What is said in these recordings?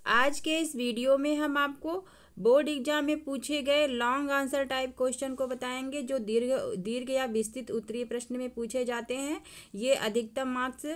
आज के इस वीडियो में हम आपको बोर्ड एग्जाम में पूछे गए लॉन्ग आंसर टाइप क्वेश्चन को बताएंगे, जो दीर्घ या विस्तृत उत्तरीय प्रश्न में पूछे जाते हैं। ये अधिकतम मार्क्स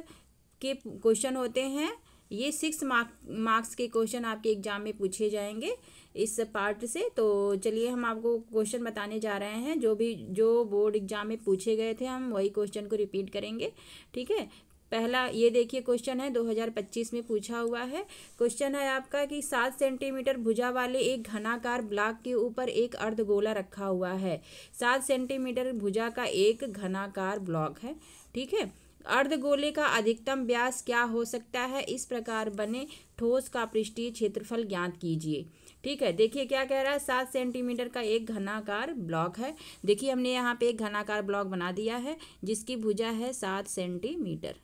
के क्वेश्चन होते हैं। ये 6 मार्क्स के क्वेश्चन आपके एग्जाम में पूछे जाएंगे इस पार्ट से। तो चलिए हम आपको क्वेश्चन बताने जा रहे हैं, जो बोर्ड एग्जाम में पूछे गए थे हम वही क्वेश्चन को रिपीट करेंगे। ठीक है, पहला ये देखिए क्वेश्चन है 2025 में पूछा हुआ है। क्वेश्चन है आपका कि 7 सेंटीमीटर भुजा वाले एक घनाकार ब्लॉक के ऊपर एक अर्धगोला रखा हुआ है। 7 सेंटीमीटर भुजा का एक घनाकार ब्लॉक है। ठीक है, अर्धगोले का अधिकतम व्यास क्या हो सकता है? इस प्रकार बने ठोस का पृष्ठीय क्षेत्रफल ज्ञात कीजिए। ठीक है, देखिए क्या कह रहा है, 7 सेंटीमीटर का एक घनाकार ब्लॉक है। देखिए हमने यहाँ पे एक घनाकार ब्लॉक बना दिया है जिसकी भुजा है 7 सेंटीमीटर।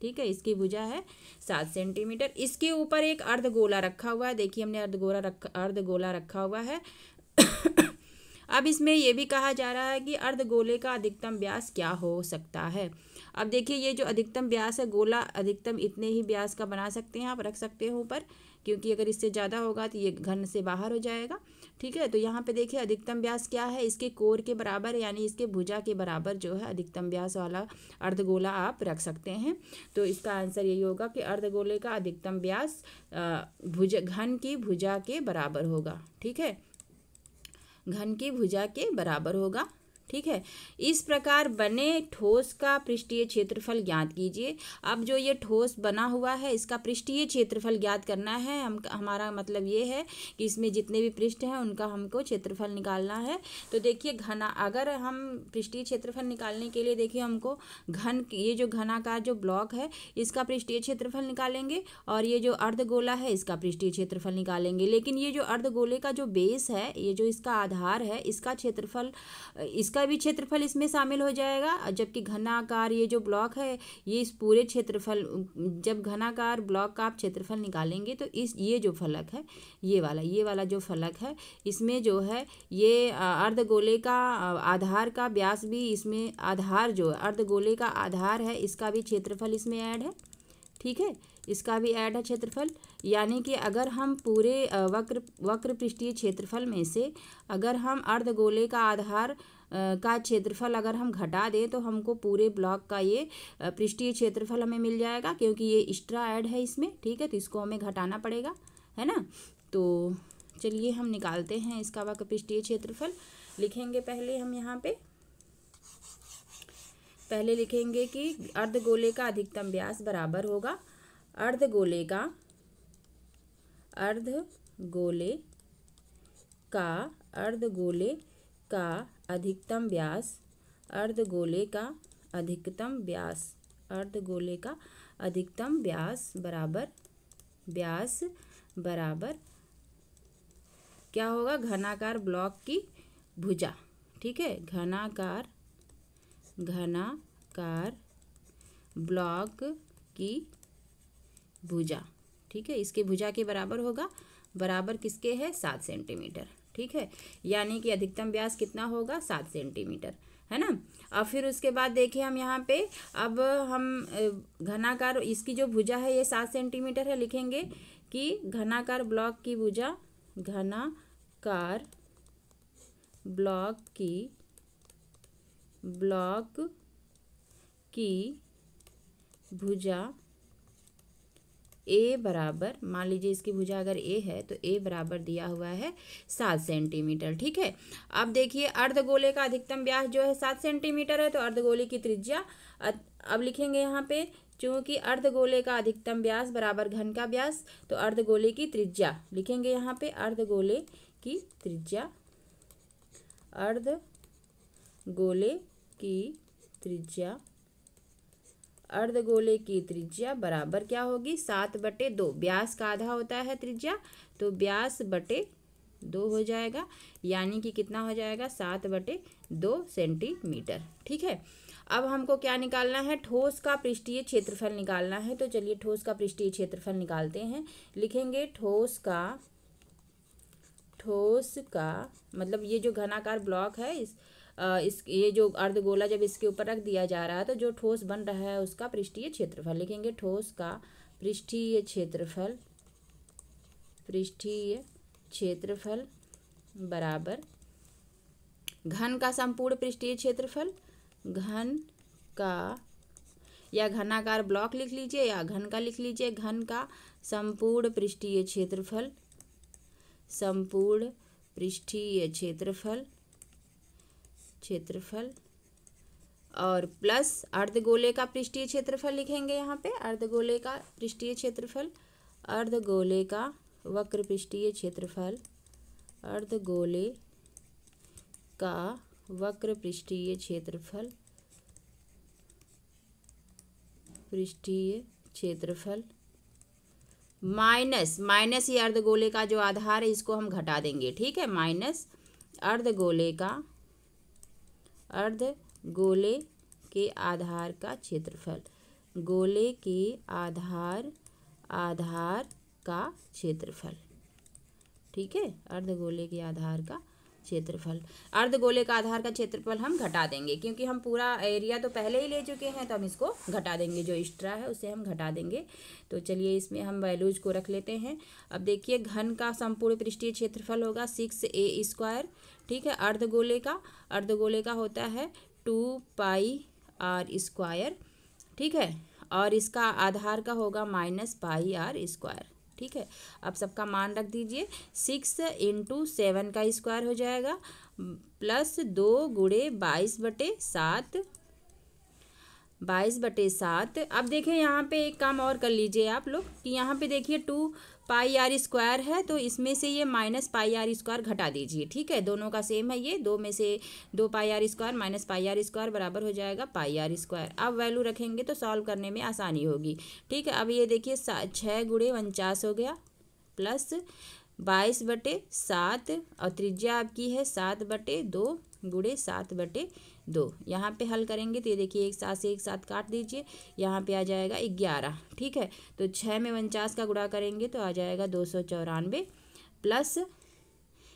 ठीक है, इसकी भुजा है 7 सेंटीमीटर। इसके ऊपर एक अर्धगोला रखा हुआ है। देखिए हमने अर्धगोला रखा हुआ है। अब इसमें यह भी कहा जा रहा है कि अर्धगोले का अधिकतम व्यास क्या हो सकता है। अब देखिए ये जो अधिकतम व्यास है, गोला अधिकतम इतने ही व्यास का बना सकते हैं, आप रख सकते हो ऊपर, क्योंकि अगर इससे ज़्यादा होगा तो ये घन से बाहर हो जाएगा। ठीक है, तो यहाँ पे देखिए अधिकतम व्यास क्या है, इसके कोर के बराबर यानी इसके भुजा के बराबर जो है अधिकतम व्यास वाला अर्धगोला आप रख सकते हैं। तो इसका आंसर यही होगा कि अर्धगोले का अधिकतम व्यास घन की भुजा के बराबर होगा। ठीक है, घन की भुजा के बराबर होगा। ठीक है, इस प्रकार बने ठोस का पृष्ठीय क्षेत्रफल ज्ञात कीजिए। अब जो ये ठोस बना हुआ है इसका पृष्ठीय क्षेत्रफल ज्ञात करना है। हमारा मतलब ये है कि इसमें जितने भी पृष्ठ हैं उनका हमको क्षेत्रफल निकालना है। तो देखिए अगर हम पृष्ठीय क्षेत्रफल निकालने के लिए देखिए हमको ये जो घनाकार जो ब्लॉक है इसका पृष्ठीय क्षेत्रफल निकालेंगे और ये जो अर्धगोला है इसका पृष्ठीय क्षेत्रफल निकालेंगे। लेकिन ये जो अर्धगोले का जो बेस है, ये जो इसका आधार है, इसका क्षेत्रफल, इसका भी क्षेत्रफल इसमें शामिल हो जाएगा। जबकि घनाकार ये जो ब्लॉक है ये इस पूरे क्षेत्रफल, जब घनाकार ब्लॉक का आप क्षेत्रफल निकालेंगे तो ये जो फलक है, ये वाला जो फलक है, इसमें जो है ये अर्धगोले का आधार का व्यास भी, इसमें आधार जो अर्धगोले का आधार है इसका भी क्षेत्रफल इसमें ऐड है। ठीक है, इसका भी ऐड है क्षेत्रफल। यानी कि अगर हम पूरे वक्र पृष्ठीय क्षेत्रफल में से अगर हम अर्धगोले का आधार का क्षेत्रफल अगर हम घटा दें तो हमको पूरे ब्लॉक का ये पृष्ठीय क्षेत्रफल हमें मिल जाएगा, क्योंकि ये एक्स्ट्रा ऐड है इसमें। ठीक है, तो इसको हमें घटाना पड़ेगा, है ना। तो चलिए हम निकालते हैं इसका वक्र पृष्ठीय क्षेत्रफल। लिखेंगे पहले हम यहाँ पे पहले लिखेंगे कि अर्धगोले का अधिकतम व्यास बराबर होगा अर्धगोले का अधिकतम व्यास बराबर क्या होगा, घनाकार ब्लॉक की भुजा। ठीक है, घनाकार ब्लॉक की भुजा। ठीक है, इसके भुजा के बराबर होगा, बराबर किसके है, 7 सेंटीमीटर। ठीक है, यानी कि अधिकतम व्यास कितना होगा, 7 सेंटीमीटर, है ना। अब फिर उसके बाद देखिए हम यहाँ पे, अब हम घनाकार इसकी जो भुजा है ये 7 सेंटीमीटर है। लिखेंगे कि घनाकार ब्लॉक की भुजा, घनाकार ब्लॉक की भुजा ए बराबर, मान लीजिए इसकी भुजा अगर ए है तो ए बराबर दिया हुआ है 7 सेंटीमीटर। ठीक है, अब देखिए अर्धगोले का अधिकतम व्यास जो है 7 सेंटीमीटर है, तो अर्धगोले की त्रिज्या अब लिखेंगे यहाँ पे, चूँकि अर्धगोले का अधिकतम व्यास बराबर घन का व्यास, तो अर्धगोले की त्रिज्या लिखेंगे यहाँ पे, अर्धगोले की त्रिज्या बराबर क्या होगी, 7/2। व्यास का आधा होता है त्रिज्या, तो व्यास बटे 2 हो जाएगा, यानी कि कितना हो जाएगा, 7/2 सेंटीमीटर। ठीक है, अब हमको क्या निकालना है, ठोस का पृष्ठीय क्षेत्रफल निकालना है। तो चलिए ठोस का पृष्ठीय क्षेत्रफल निकालते हैं। लिखेंगे ठोस का मतलब ये जो घनाकार ब्लॉक है ये जो अर्धगोला जब इसके ऊपर रख दिया जा रहा है तो जो ठोस बन रहा है उसका पृष्ठीय क्षेत्रफल लिखेंगे। ठोस का पृष्ठीय क्षेत्रफल पृष्ठीय क्षेत्रफल बराबर घन का संपूर्ण पृष्ठीय क्षेत्रफल, घन का, या घनाकार ब्लॉक लिख लीजिए या घन का लिख लीजिए, घन का संपूर्ण पृष्ठीय क्षेत्रफल, संपूर्ण पृष्ठीय क्षेत्रफल और प्लस अर्धगोले का पृष्ठीय क्षेत्रफल लिखेंगे यहाँ पे, अर्धगोले का पृष्ठीय क्षेत्रफल, अर्धगोले का वक्र पृष्ठीय क्षेत्रफल, अर्धगोले का वक्र पृष्ठीय क्षेत्रफल, माइनस ये अर्धगोले का जो आधार है इसको हम घटा देंगे, ठीक है, माइनस अर्धगोले के आधार का क्षेत्रफल, गोले के आधार का क्षेत्रफल, ठीक है, अर्धगोले के आधार का क्षेत्रफल, अर्धगोले का आधार का क्षेत्रफल हम घटा देंगे क्योंकि हम पूरा एरिया तो पहले ही ले चुके हैं, तो हम इसको घटा देंगे, जो एक्स्ट्रा है उसे हम घटा देंगे। तो चलिए इसमें हम वैल्यूज को रख लेते हैं। अब देखिए घन का संपूर्ण पृष्ठीय क्षेत्रफल होगा 6a², ठीक है, अर्धगोले का होता है 2πr², ठीक है, और इसका आधार का होगा -πr², ठीक है। अब सबका मान रख दीजिए, 6 × 7 का स्क्वायर हो जाएगा प्लस 2 × 22/7। अब देखिए यहाँ पे एक काम और कर लीजिए आप लोग कि यहाँ पे देखिए 2πr² है, तो इसमें से ये -πr² घटा दीजिए, ठीक है, दोनों का सेम है, ये 2 में से 2πr² -πr² बराबर हो जाएगा πr²। अब वैल्यू रखेंगे तो सॉल्व करने में आसानी होगी, ठीक है। अब ये देखिए 6 × 49 हो गया प्लस 22/7 और त्रिज्या आपकी है 7/2 × 7/2। यहाँ पे हल करेंगे तो ये देखिए एक साथ से एक साथ काट दीजिए, यहाँ पे आ जाएगा 11, ठीक है। तो 6 में 49 का गुणा करेंगे तो आ जाएगा 294 प्लस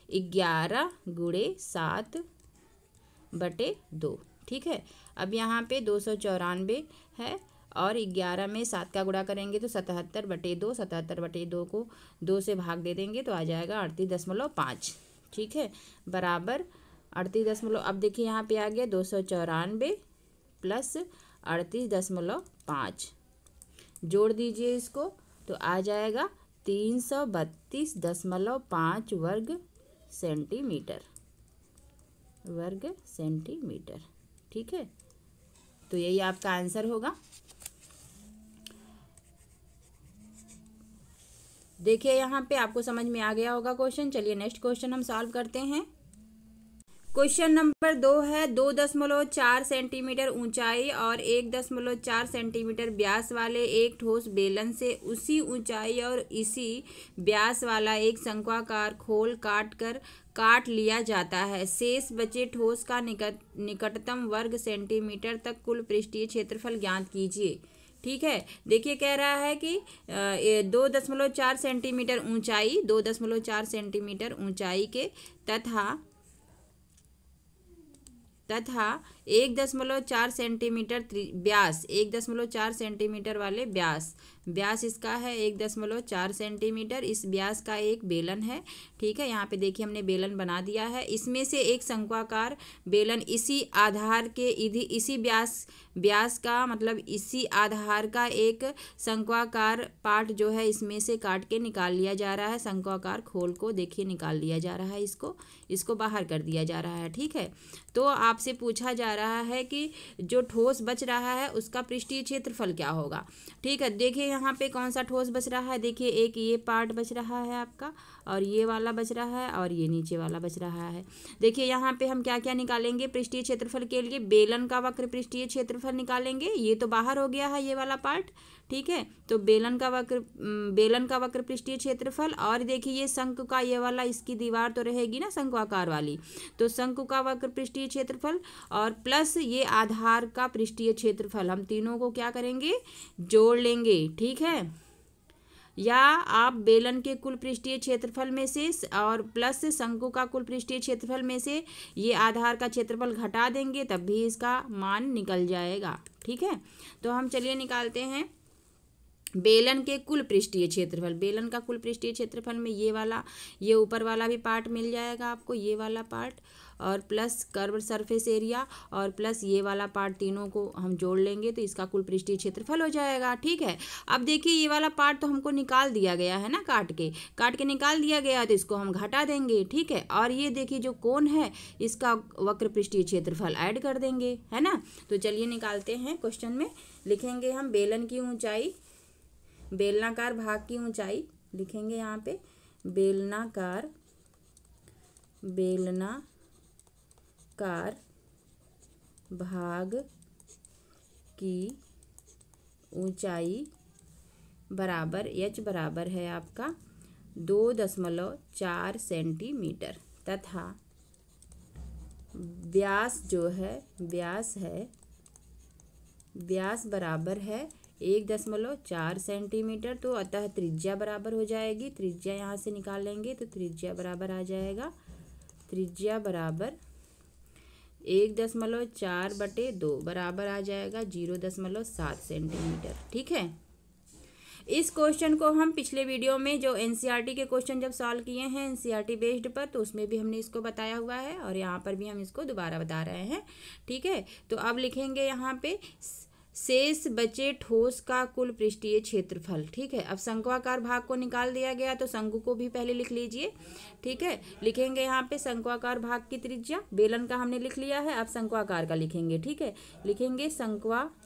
11 × 7/2, ठीक है। अब यहाँ पे 294 है और 11 में 7 का गुणा करेंगे तो 77/2, 77/2 को 2 से भाग दे देंगे तो आ जाएगा 38.5, ठीक है, बराबर 38 अब देखिए यहाँ पे आ गया 294 प्लस 38.5, जोड़ दीजिए इसको तो आ जाएगा 332.5 वर्ग सेंटीमीटर, ठीक है। तो यही आपका आंसर होगा। देखिए यहाँ पे आपको समझ में आ गया होगा क्वेश्चन। चलिए नेक्स्ट क्वेश्चन हम सॉल्व करते हैं। क्वेश्चन नंबर 2 है 2.4 सेंटीमीटर ऊंचाई और 1.4 सेंटीमीटर व्यास वाले एक ठोस बेलन से उसी ऊंचाई और इसी व्यास वाला एक शंक्वाकार खोल काट लिया जाता है। शेष बचे ठोस का निकटतम वर्ग सेंटीमीटर तक कुल पृष्ठीय क्षेत्रफल ज्ञात कीजिए, ठीक है। देखिए कह रहा है कि 2.4 सेंटीमीटर ऊंचाई, 2.4 सेंटीमीटर ऊंचाई के तथा 1.4 सेंटीमीटर व्यास, 1.4 सेंटीमीटर वाले व्यास इसका है 1.4 सेंटीमीटर, इस व्यास का एक बेलन है, ठीक है। यहाँ पे देखिए हमने बेलन बना दिया है। इसमें से एक शंक्वाकार बेलन इसी आधार के इसी व्यास का मतलब इसी आधार का एक शंक्वाकार पार्ट जो है इसमें से काट के निकाल लिया जा रहा है। शंक्वाकार खोल को देखिए निकाल लिया जा रहा है, इसको बाहर कर दिया जा रहा है, ठीक है। तो आपसे पूछा जा रहा है कि जो ठोस बच रहा है उसका पृष्ठीय क्षेत्रफल क्या होगा, ठीक है। देखिए यहाँ पे कौन सा ठोस बच रहा है, देखिए एक ये पार्ट बच रहा है आपका और ये वाला बच रहा है और ये नीचे वाला बच रहा है। देखिए यहाँ पे हम क्या क्या निकालेंगे पृष्ठीय क्षेत्रफल के लिए, बेलन का वक्र पृष्ठीय क्षेत्रफल निकालेंगे, ये तो बाहर हो गया है ये वाला पार्ट, ठीक है। तो बेलन का वक्र पृष्ठीय क्षेत्रफल, और देखिए ये शंकु का ये वाला इसकी दीवार तो रहेगी ना शंक्वाकार वाली, तो शंकु का वक्र पृष्ठीय क्षेत्रफल और प्लस ये आधार का पृष्ठीय क्षेत्रफल, हम तीनों को क्या करेंगे जोड़ लेंगे, ठीक है। या आप बेलन के कुल पृष्ठीय क्षेत्रफल में से और प्लस शंकु का कुल पृष्ठीय क्षेत्रफल में से ये आधार का क्षेत्रफल घटा देंगे तब भी इसका मान निकल जाएगा, ठीक है। तो हम चलिए निकालते हैं। बेलन के कुल पृष्ठीय क्षेत्रफल, बेलन का कुल पृष्ठीय क्षेत्रफल में ये वाला, ये ऊपर वाला भी पार्ट मिल जाएगा आपको, ये वाला पार्ट, और प्लस कर्व सरफेस एरिया, और प्लस ये वाला पार्ट, तीनों को हम जोड़ लेंगे तो इसका कुल पृष्ठीय क्षेत्रफल हो जाएगा। ठीक है, अब देखिए ये वाला पार्ट तो हमको निकाल दिया गया है ना, काट के निकाल दिया गया है, तो इसको हम घटा देंगे। ठीक है, और ये देखिए जो कोण है इसका वक्र पृष्ठीय क्षेत्रफल ऐड कर देंगे, है ना। तो चलिए निकालते हैं। क्वेश्चन में लिखेंगे हम बेलन की ऊंचाई, बेलनाकार भाग की ऊंचाई लिखेंगे यहाँ पे, बेलनाकार भाग की ऊंचाई बराबर, h बराबर है आपका 2.4 सेंटीमीटर, तथा व्यास जो है, व्यास बराबर है 1.4 सेंटीमीटर। तो अतः त्रिज्या बराबर हो जाएगी, त्रिज्या यहाँ से निकालेंगे तो त्रिज्या बराबर आ जाएगा, त्रिज्या बराबर 1.4/2 बराबर आ जाएगा 0.7 सेंटीमीटर। ठीक है, इस क्वेश्चन को हम पिछले वीडियो में जो एनसीईआरटी के क्वेश्चन जब सॉल्व किए हैं एनसीईआरटी बेस्ड पर, तो उसमें भी हमने इसको बताया हुआ है और यहाँ पर भी हम इसको दोबारा बता रहे हैं। ठीक है, तो अब लिखेंगे यहाँ पे शेष बचे ठोस का कुल पृष्ठीय क्षेत्रफल। ठीक है, अब शंक्वाकार भाग को निकाल दिया गया तो शंकु को भी पहले लिख लीजिए। ठीक है, लिखेंगे यहाँ पे शंक्वाकार भाग की त्रिज्या, बेलन का हमने लिख लिया है, अब शंक्वाकार का लिखेंगे। ठीक है, लिखेंगे शंक्वाकार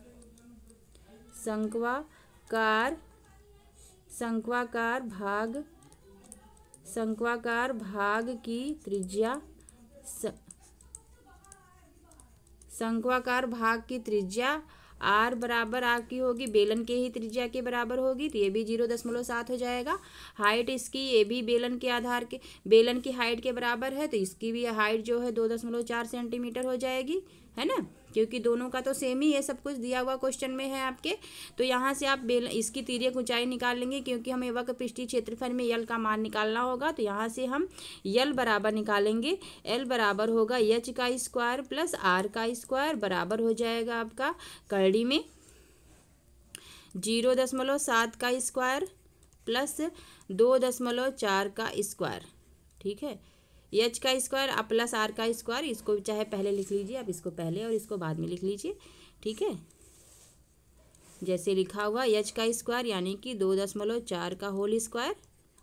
भाग की त्रिज्या, शंक्वाकार भाग की त्रिज्या आर बराबर आपकी होगी बेलन के ही त्रिज्या के बराबर होगी, तो ये भी 0.7 हो जाएगा। हाइट इसकी, ये भी बेलन के आधार के, बेलन की हाइट के बराबर है, तो इसकी भी हाइट जो है 2.4 सेंटीमीटर हो जाएगी, है ना, क्योंकि दोनों का तो सेम ही ये सब कुछ दिया हुआ क्वेश्चन में है आपके। तो यहाँ से आप इसकी तिर्यक ऊंचाई निकाल लेंगे, क्योंकि हमें वक्र पृष्ठीय क्षेत्रफल में यल का मान निकालना होगा। तो यहाँ से हम यल बराबर निकालेंगे, एल बराबर होगा एच का स्क्वायर प्लस आर का स्क्वायर, बराबर हो जाएगा आपका करड़ी में 0.7 का स्क्वायर प्लस 2.4 का स्क्वायर। ठीक है, एच का स्क्वायर अब प्लस आर का स्क्वायर, इसको चाहे पहले लिख लीजिए, अब इसको पहले और इसको बाद में लिख लीजिए। ठीक है, जैसे लिखा हुआ एच का स्क्वायर यानी कि 2.4 का होल स्क्वायर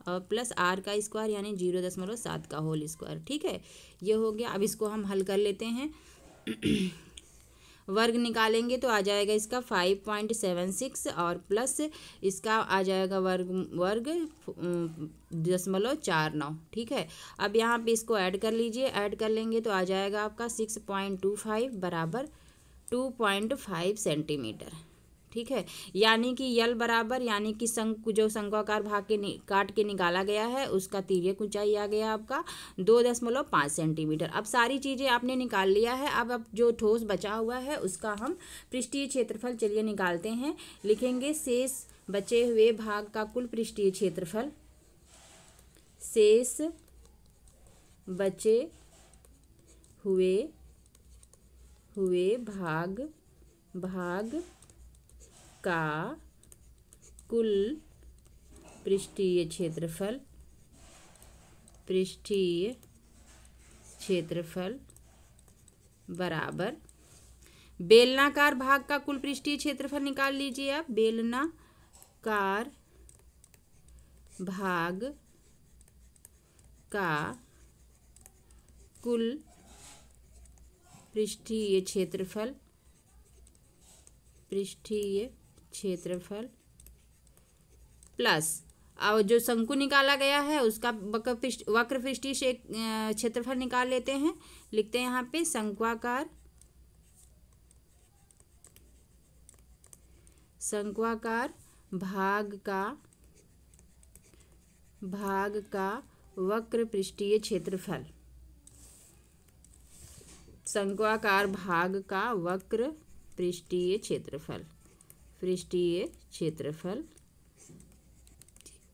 और प्लस आर का स्क्वायर यानी 0.7 का होल स्क्वायर। ठीक है, ये हो गया। अब इसको हम हल कर लेते हैं। वर्ग निकालेंगे तो आ जाएगा इसका 5.76 और प्लस इसका आ जाएगा वर्ग 0.49। ठीक है, अब यहाँ पे इसको ऐड कर लीजिए, ऐड कर लेंगे तो आ जाएगा आपका 6.25 बराबर 2.5 सेंटीमीटर। ठीक है, यानी कि यल बराबर, यानी कि जो शंक्वाकार भाग के काट के निकाला गया है उसका तिर्यक ऊंचाई आ गया आपका 2.5 सेंटीमीटर। अब सारी चीज़ें आपने निकाल लिया है, अब जो ठोस बचा हुआ है उसका हम पृष्ठीय क्षेत्रफल चलिए निकालते हैं। लिखेंगे शेष बचे हुए भाग का कुल पृष्ठीय क्षेत्रफल, शेष बचे हुए भाग का कुल पृष्ठीय क्षेत्रफल बराबर, बेलनाकार भाग का कुल पृष्ठीय क्षेत्रफल निकाल लीजिए आप, बेलनाकार भाग का कुल पृष्ठीय क्षेत्रफल प्लस और जो शंकु निकाला गया है उसका वक्र पृष्ठीय क्षेत्रफल निकाल लेते हैं। लिखते हैं यहाँ पे शंक्वाकार भाग का वक्र पृष्ठीय क्षेत्रफल, शंक्वाकार भाग का वक्र पृष्ठीय क्षेत्रफल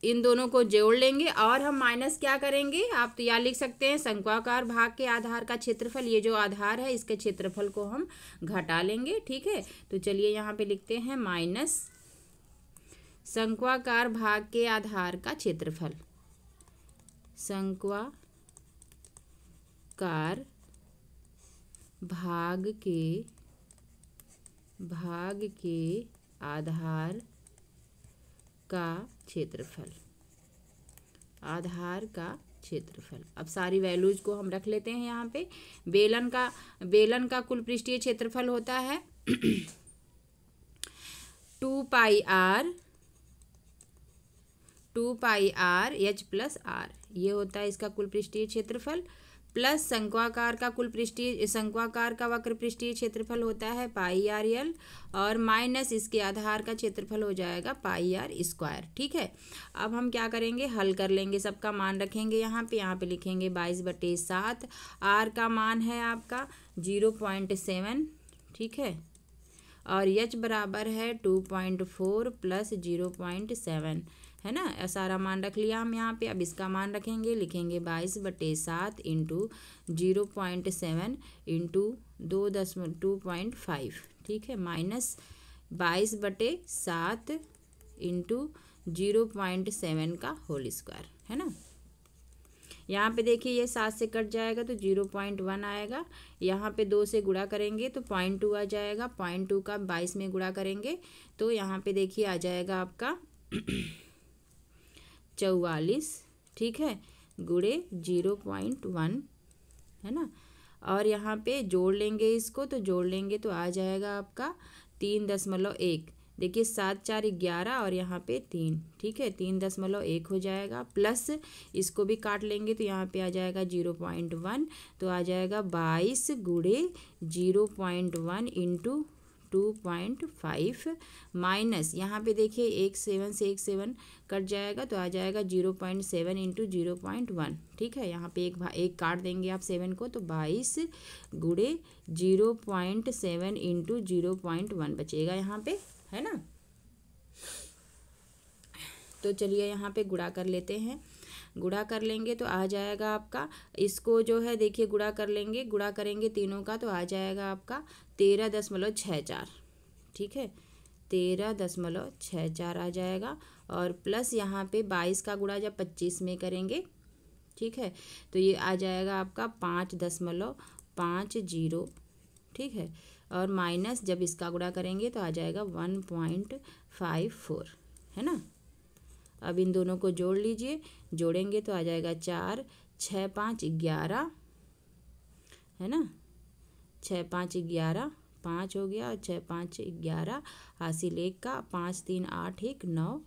इन दोनों को जोड़ लेंगे और हम माइनस क्या करेंगे, आप तो या लिख सकते हैं शंक्वाकार भाग के आधार का क्षेत्रफल, ये जो आधार है इसके क्षेत्रफल को हम घटा लेंगे। ठीक है, तो चलिए यहाँ पे लिखते हैं माइनस शंक्वाकार भाग के आधार का क्षेत्रफल। शंक्वाकार भाग के आधार का क्षेत्रफल। आधार का क्षेत्रफल। अब सारी वैल्यूज को हम रख लेते हैं यहाँ पे। बेलन का कुल पृष्ठीय क्षेत्रफल होता है 2πr h प्लस r, ये होता है इसका कुल पृष्ठीय क्षेत्रफल, प्लस शंक्वाकार का वक्र पृष्ठीय क्षेत्रफल होता है πrl, और माइनस इसके आधार का क्षेत्रफल हो जाएगा πr²। ठीक है, अब हम क्या करेंगे, हल कर लेंगे, सबका मान रखेंगे यहाँ पे लिखेंगे 22/7। r का मान है आपका 0.7, ठीक है, और h बराबर है 2.4 प्लस 0.7, है ना। सारा मान रख लिया हम यहाँ पे। अब इसका मान रखेंगे, लिखेंगे 22/7 इंटू 0.7 इंटू 2.5, ठीक है, माइनस 22/7 इंटू 0.7 का होल स्क्वायर, है ना। यहाँ पे देखिए ये 7 से कट जाएगा तो 0.1 आएगा। यहाँ पे 2 से गुणा करेंगे तो 0.2 आ जाएगा। 0.2 का 22 में गुणा करेंगे तो यहाँ पे देखिए आ जाएगा आपका 44, ठीक है, गुणे 0.1, है ना। और यहाँ पे जोड़ लेंगे इसको, तो जोड़ लेंगे तो आ जाएगा आपका 3.1। देखिए 7 4 11 और यहाँ पे 3, ठीक है, 3.1 हो जाएगा। प्लस इसको भी काट लेंगे तो यहाँ पे आ जाएगा 0.1, तो आ जाएगा 22 गुणे 0.1 इंटू 2.5, माइनस यहाँ पे देखिए 1 7 से 1 7 कट जाएगा तो आ जाएगा 0.7 इंटू 0.1, ठीक है। यहाँ पे एक काट देंगे आप 7 को, तो 22 गुणे 0.7 इंटू 0.1 बचेगा यहाँ पे, है ना। तो चलिए यहाँ पे गुणा कर लेते हैं। गुणा कर लेंगे तो आ जाएगा आपका, इसको जो है देखिए गुणा करेंगे तीनों का तो आ जाएगा आपका 13.64, ठीक है, 13.64 आ जाएगा। और प्लस यहाँ पे 22 का गुणा जब 25 में करेंगे, ठीक है, तो ये आ जाएगा आपका 5.50, ठीक है, और माइनस जब इसका गुणा करेंगे तो आ जाएगा 1.54, है ना। अब इन दोनों को जोड़ लीजिए, जोड़ेंगे तो आ जाएगा 4 6 5 11, है ना, 6 5 11, 5 हो गया, और 6 5 11, हासिल 1 का, 5 3 8 1 9,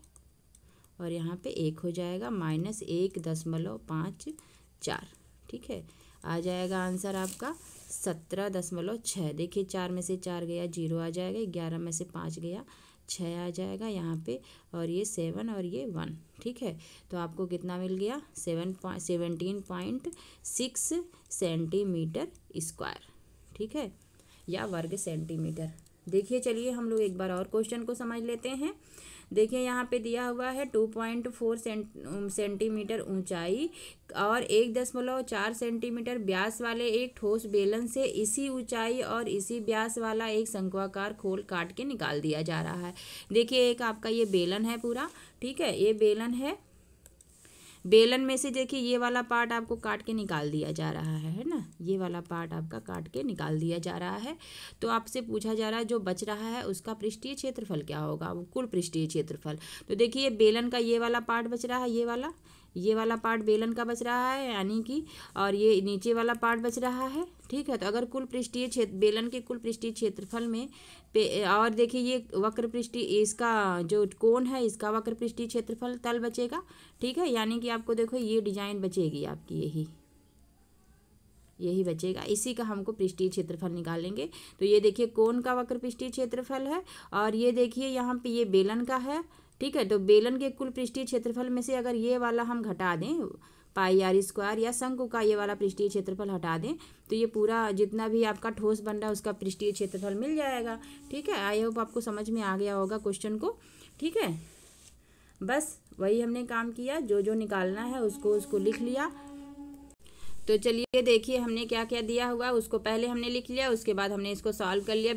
और यहाँ पे 1 हो जाएगा, माइनस 1.54, ठीक है। आ जाएगा आंसर आपका 17.6। देखिए 4 में से 4 गया 0 आ जाएगा, 11 में से 5 गया 6 आ जाएगा यहाँ पे, और ये 7 और ये 1, ठीक है। तो आपको कितना मिल गया, 17.6 सेंटीमीटर स्क्वायर, ठीक है, या वर्ग सेंटीमीटर। देखिए चलिए हम लोग एक बार और क्वेश्चन को समझ लेते हैं। देखिए यहाँ पे दिया हुआ है 2.4 सेंटीमीटर ऊंचाई और 1.4 सेंटीमीटर व्यास वाले एक ठोस बेलन से इसी ऊंचाई और इसी व्यास वाला एक शंक्वाकार खोल काट के निकाल दिया जा रहा है। देखिए एक आपका ये बेलन है पूरा, ठीक है, ये बेलन है। बेलन में से देखिए ये वाला पार्ट आपको काट के निकाल दिया जा रहा है ना, ये वाला पार्ट आपका काट के निकाल दिया जा रहा है। तो आपसे पूछा जा रहा है जो बच रहा है उसका पृष्ठीय क्षेत्रफल क्या होगा, वो कुल पृष्ठीय क्षेत्रफल। तो देखिए बेलन का ये वाला पार्ट बच रहा है, ये वाला पार्ट बेलन का बच रहा है यानी कि, और ये नीचे वाला पार्ट बच रहा है, ठीक है। तो अगर कुल पृष्ठीय क्षेत्र बेलन के कुल पृष्ठीय क्षेत्रफल में और देखिए ये वक्र पृष्ठीय, इसका जो कोण है इसका वक्र पृष्ठीय क्षेत्रफल तल बचेगा, ठीक है, यानी कि आपको देखो ये डिजाइन बचेगी आपकी, यही बचेगा, इसी का हमको पृष्ठीय क्षेत्रफल निकालेंगे। तो ये देखिए कोण का वक्र पृष्ठीय क्षेत्रफल है, और ये देखिए यहाँ पे ये बेलन का है, ठीक है। तो बेलन के कुल पृष्ठीय क्षेत्रफल में से अगर ये वाला हम घटा दें πr² या शंकु का ये वाला पृष्ठीय क्षेत्रफल हटा दें तो ये पूरा जितना भी आपका ठोस बन रहा है उसका पृष्ठीय क्षेत्रफल मिल जाएगा, ठीक है। आई होप आपको समझ में आ गया होगा क्वेश्चन को, ठीक है। बस वही हमने काम किया, जो जो निकालना है उसको लिख लिया। तो चलिए देखिए हमने क्या क्या दिया हुआ उसको पहले हमने लिख लिया, उसके बाद हमने इसको सॉल्व कर लिया।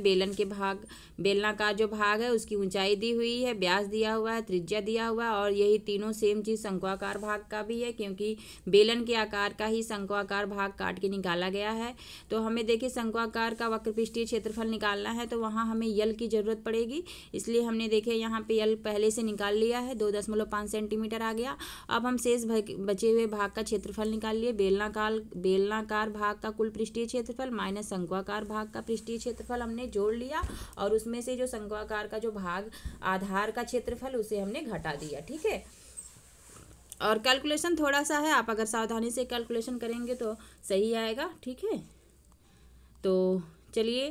बेलनाकार जो भाग है उसकी ऊंचाई दी हुई है, व्यास दिया हुआ है, त्रिज्या दिया हुआ है, और यही तीनों सेम चीज़ शंक्वाकार भाग का भी है, क्योंकि बेलन के आकार का ही शंक्वाकार भाग काट के निकाला गया है। तो हमें देखिए शंक्वाकार का वक्रपृष्ठीय क्षेत्रफल निकालना है, तो वहाँ हमें यल की ज़रूरत पड़ेगी, इसलिए हमने देखे यहाँ पे यल पहले से निकाल लिया है, 2.5 सेंटीमीटर आ गया। अब हम शेष बचे हुए भाग का क्षेत्रफल निकाल लिए। बेलनाकार भाग का कुल पृष्ठीय क्षेत्रफल माइनस शंक्वाकार भाग का पृष्ठीय क्षेत्रफल हमने जोड़ लिया, और उसमें से जो शंक्वाकार का जो भाग आधार का क्षेत्रफल उसे हमने घटा दिया। ठीक है, और कैलकुलेशन थोड़ा सा है, आप अगर सावधानी से कैलकुलेशन करेंगे तो सही आएगा। ठीक है, तो चलिए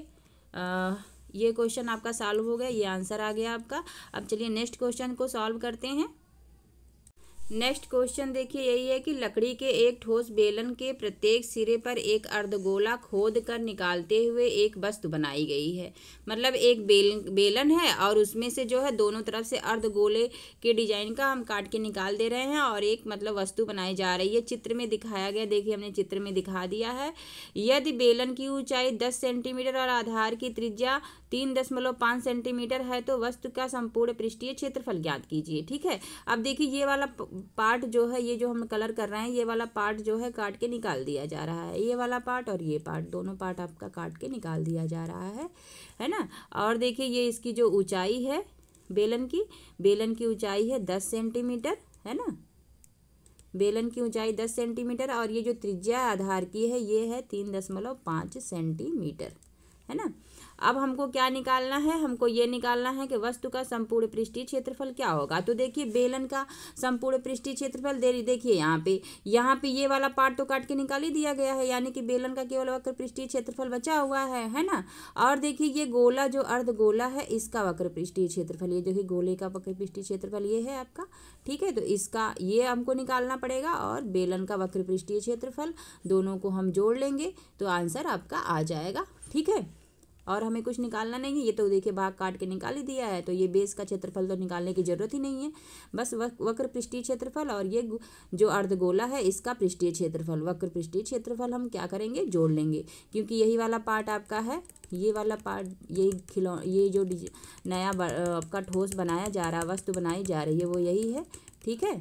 ये क्वेश्चन आपका सॉल्व हो गया, ये आंसर आ गया आपका। अब चलिए नेक्स्ट क्वेश्चन को सॉल्व करते हैं। नेक्स्ट क्वेश्चन देखिए यही है कि लकड़ी के एक ठोस बेलन के प्रत्येक सिरे पर एक अर्धगोला खोद कर निकालते हुए एक वस्तु बनाई गई है। मतलब एक बेलन है और उसमें से जो है दोनों तरफ से अर्धगोले के डिजाइन का हम काट के निकाल दे रहे हैं, और एक मतलब वस्तु बनाई जा रही है। चित्र में दिखाया गया, देखिए हमने चित्र में दिखा दिया है। यदि बेलन की ऊंचाई 10 सेंटीमीटर और आधार की त्रिज्या 3.5 सेंटीमीटर है तो वस्तु का संपूर्ण पृष्ठीय क्षेत्रफल ज्ञात कीजिए। ठीक है, अब देखिए ये वाला पार्ट जो है, ये जो हम कलर कर रहे हैं, ये वाला पार्ट जो है काट के निकाल दिया जा रहा है। ये वाला पार्ट और ये पार्ट, दोनों पार्ट आपका काट के निकाल दिया जा रहा है ना। और देखिए ये इसकी जो ऊंचाई है बेलन की ऊंचाई है 10 सेंटीमीटर, है ना। बेलन की ऊंचाई 10 सेंटीमीटर, और ये जो त्रिज्या आधार की है ये है 3.5 सेंटीमीटर, है ना। अब हमको क्या निकालना है, हमको ये निकालना है कि वस्तु का संपूर्ण पृष्ठीय क्षेत्रफल क्या होगा। तो देखिए बेलन का संपूर्ण पृष्ठीय क्षेत्रफल देखिए यहाँ पे ये वाला पार्ट तो काट के निकाल ही दिया गया है, यानी कि बेलन का केवल वक्र पृष्ठीय क्षेत्रफल बचा हुआ है ना। और देखिए ये गोला जो अर्धगोला है इसका वक्र पृष्ठीय क्षेत्रफल, ये देखिए गोले का वक्र पृष्ठीय क्षेत्रफल ये है आपका। ठीक है, तो इसका ये हमको निकालना पड़ेगा, और बेलन का वक्र पृष्ठीय क्षेत्रफल, दोनों को हम जोड़ लेंगे तो आंसर आपका आ जाएगा। ठीक है, और हमें कुछ निकालना नहीं है, ये तो देखिए भाग काट के निकाल ही दिया है, तो ये बेस का क्षेत्रफल तो निकालने की जरूरत ही नहीं है। बस वक्र पृष्ठीय क्षेत्रफल और ये जो अर्धगोला है इसका पृष्ठीय क्षेत्रफल, वक्र पृष्ठीय क्षेत्रफल हम क्या करेंगे, जोड़ लेंगे, क्योंकि यही वाला पार्ट आपका है। ये वाला पार्ट ये जो नया आपका ठोस बनाया जा रहा, वस्तु बनाई जा रही है, वो यही है। ठीक है,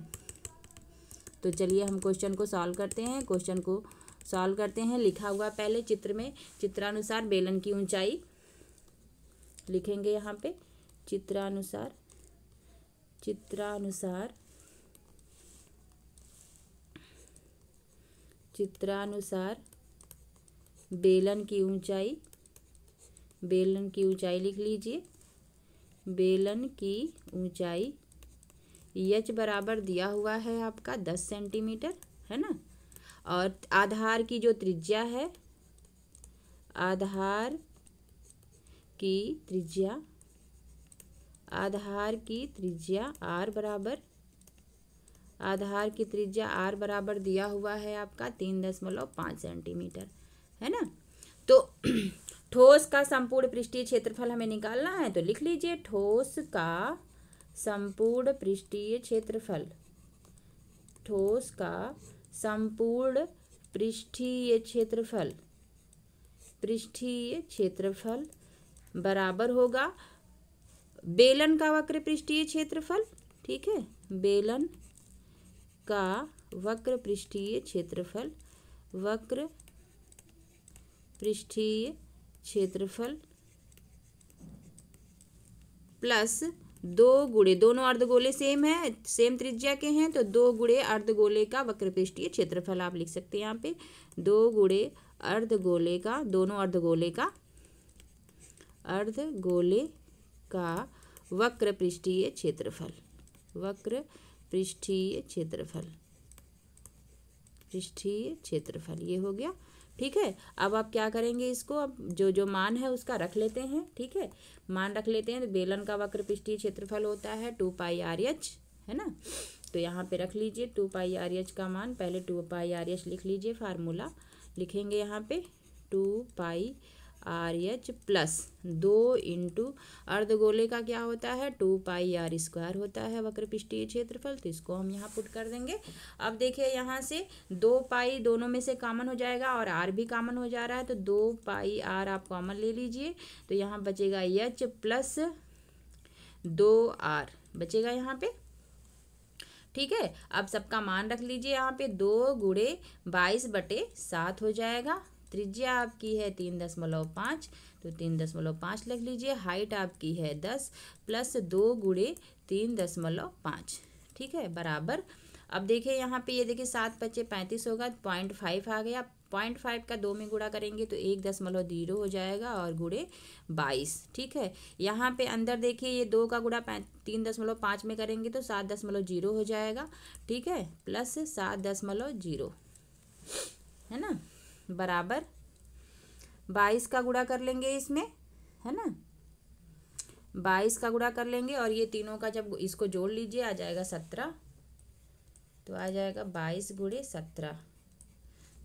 तो चलिए हम क्वेश्चन को सॉल्व करते हैं। क्वेश्चन को सॉल्व करते हैं, लिखा हुआ पहले चित्र में, चित्रानुसार बेलन की ऊंचाई लिखेंगे यहाँ पे। चित्रानुसार बेलन की ऊंचाई लिख लीजिए। बेलन की ऊंचाई एच बराबर दिया हुआ है आपका 10 सेंटीमीटर, है ना। और आधार की जो त्रिज्या है, आधार की त्रिज्या आर बराबर दिया हुआ है आपका 3.5 सेंटीमीटर, है ना। तो ठोस का संपूर्ण पृष्ठीय क्षेत्रफल हमें निकालना है, तो लिख लीजिए ठोस का संपूर्ण पृष्ठीय क्षेत्रफल बराबर होगा बेलन का वक्र पृष्ठीय क्षेत्रफल। ठीक है, बेलन का वक्र पृष्ठीय क्षेत्रफल प्लस 2 गुणे, दोनों अर्धगोले सेम है, सेम त्रिज्या के हैं, तो 2 गुणे अर्धगोले का वक्र पृष्ठीय क्षेत्रफल आप लिख सकते हैं यहाँ पे। 2 गुणे अर्धगोले का, दोनों अर्धगोले का वक्र पृष्ठीय क्षेत्रफल ये हो गया। ठीक है, अब आप क्या करेंगे, इसको अब जो मान है उसका रख लेते हैं। ठीक है, मान रख लेते हैं, तो बेलन का वक्र पृष्ठीय क्षेत्रफल होता है 2πr/h, है ना। तो यहाँ पे रख लीजिए 2πr/h का मान, पहले 2πr/h लिख लीजिए, फार्मूला लिखेंगे यहाँ पे 2πr/h RH प्लस 2 इंटू अर्धगोले का क्या होता है 2πr² होता है वक्रपृष्ठीय क्षेत्रफल। तो इसको हम यहाँ पुट कर देंगे। अब देखिए यहाँ से 2π दोनों में से कॉमन हो जाएगा और r भी कॉमन हो जा रहा है, तो 2πr आप कॉमन ले लीजिए। तो यहाँ बचेगा h प्लस 2r बचेगा यहाँ पे। ठीक है, अब सबका मान रख लीजिए यहाँ पे 2 गुणे 22/7 हो जाएगा। त्रिज्या आपकी है 3.5, तो 3.5 लिख लीजिए। हाइट आपकी है 10 प्लस 2 गुणे 3.5, ठीक है, बराबर। अब देखिए यहाँ पे ये देखिए 7 × 5 = 35 होगा, 0.5 आ गया। 0.5 का 2 में गुणा करेंगे तो 1.0 हो जाएगा और गुणे 22, ठीक है। यहाँ पे अंदर देखिए ये 2 का गुणा 3.5 में करेंगे तो 7.0 हो जाएगा, ठीक है, प्लस 7.0 है ना, बराबर 22 का गुणा कर लेंगे इसमें, है ना, 22 का गुणा कर लेंगे और ये तीनों का जब इसको जोड़ लीजिए आ जाएगा 17। तो आ जाएगा 22 गुणे 17,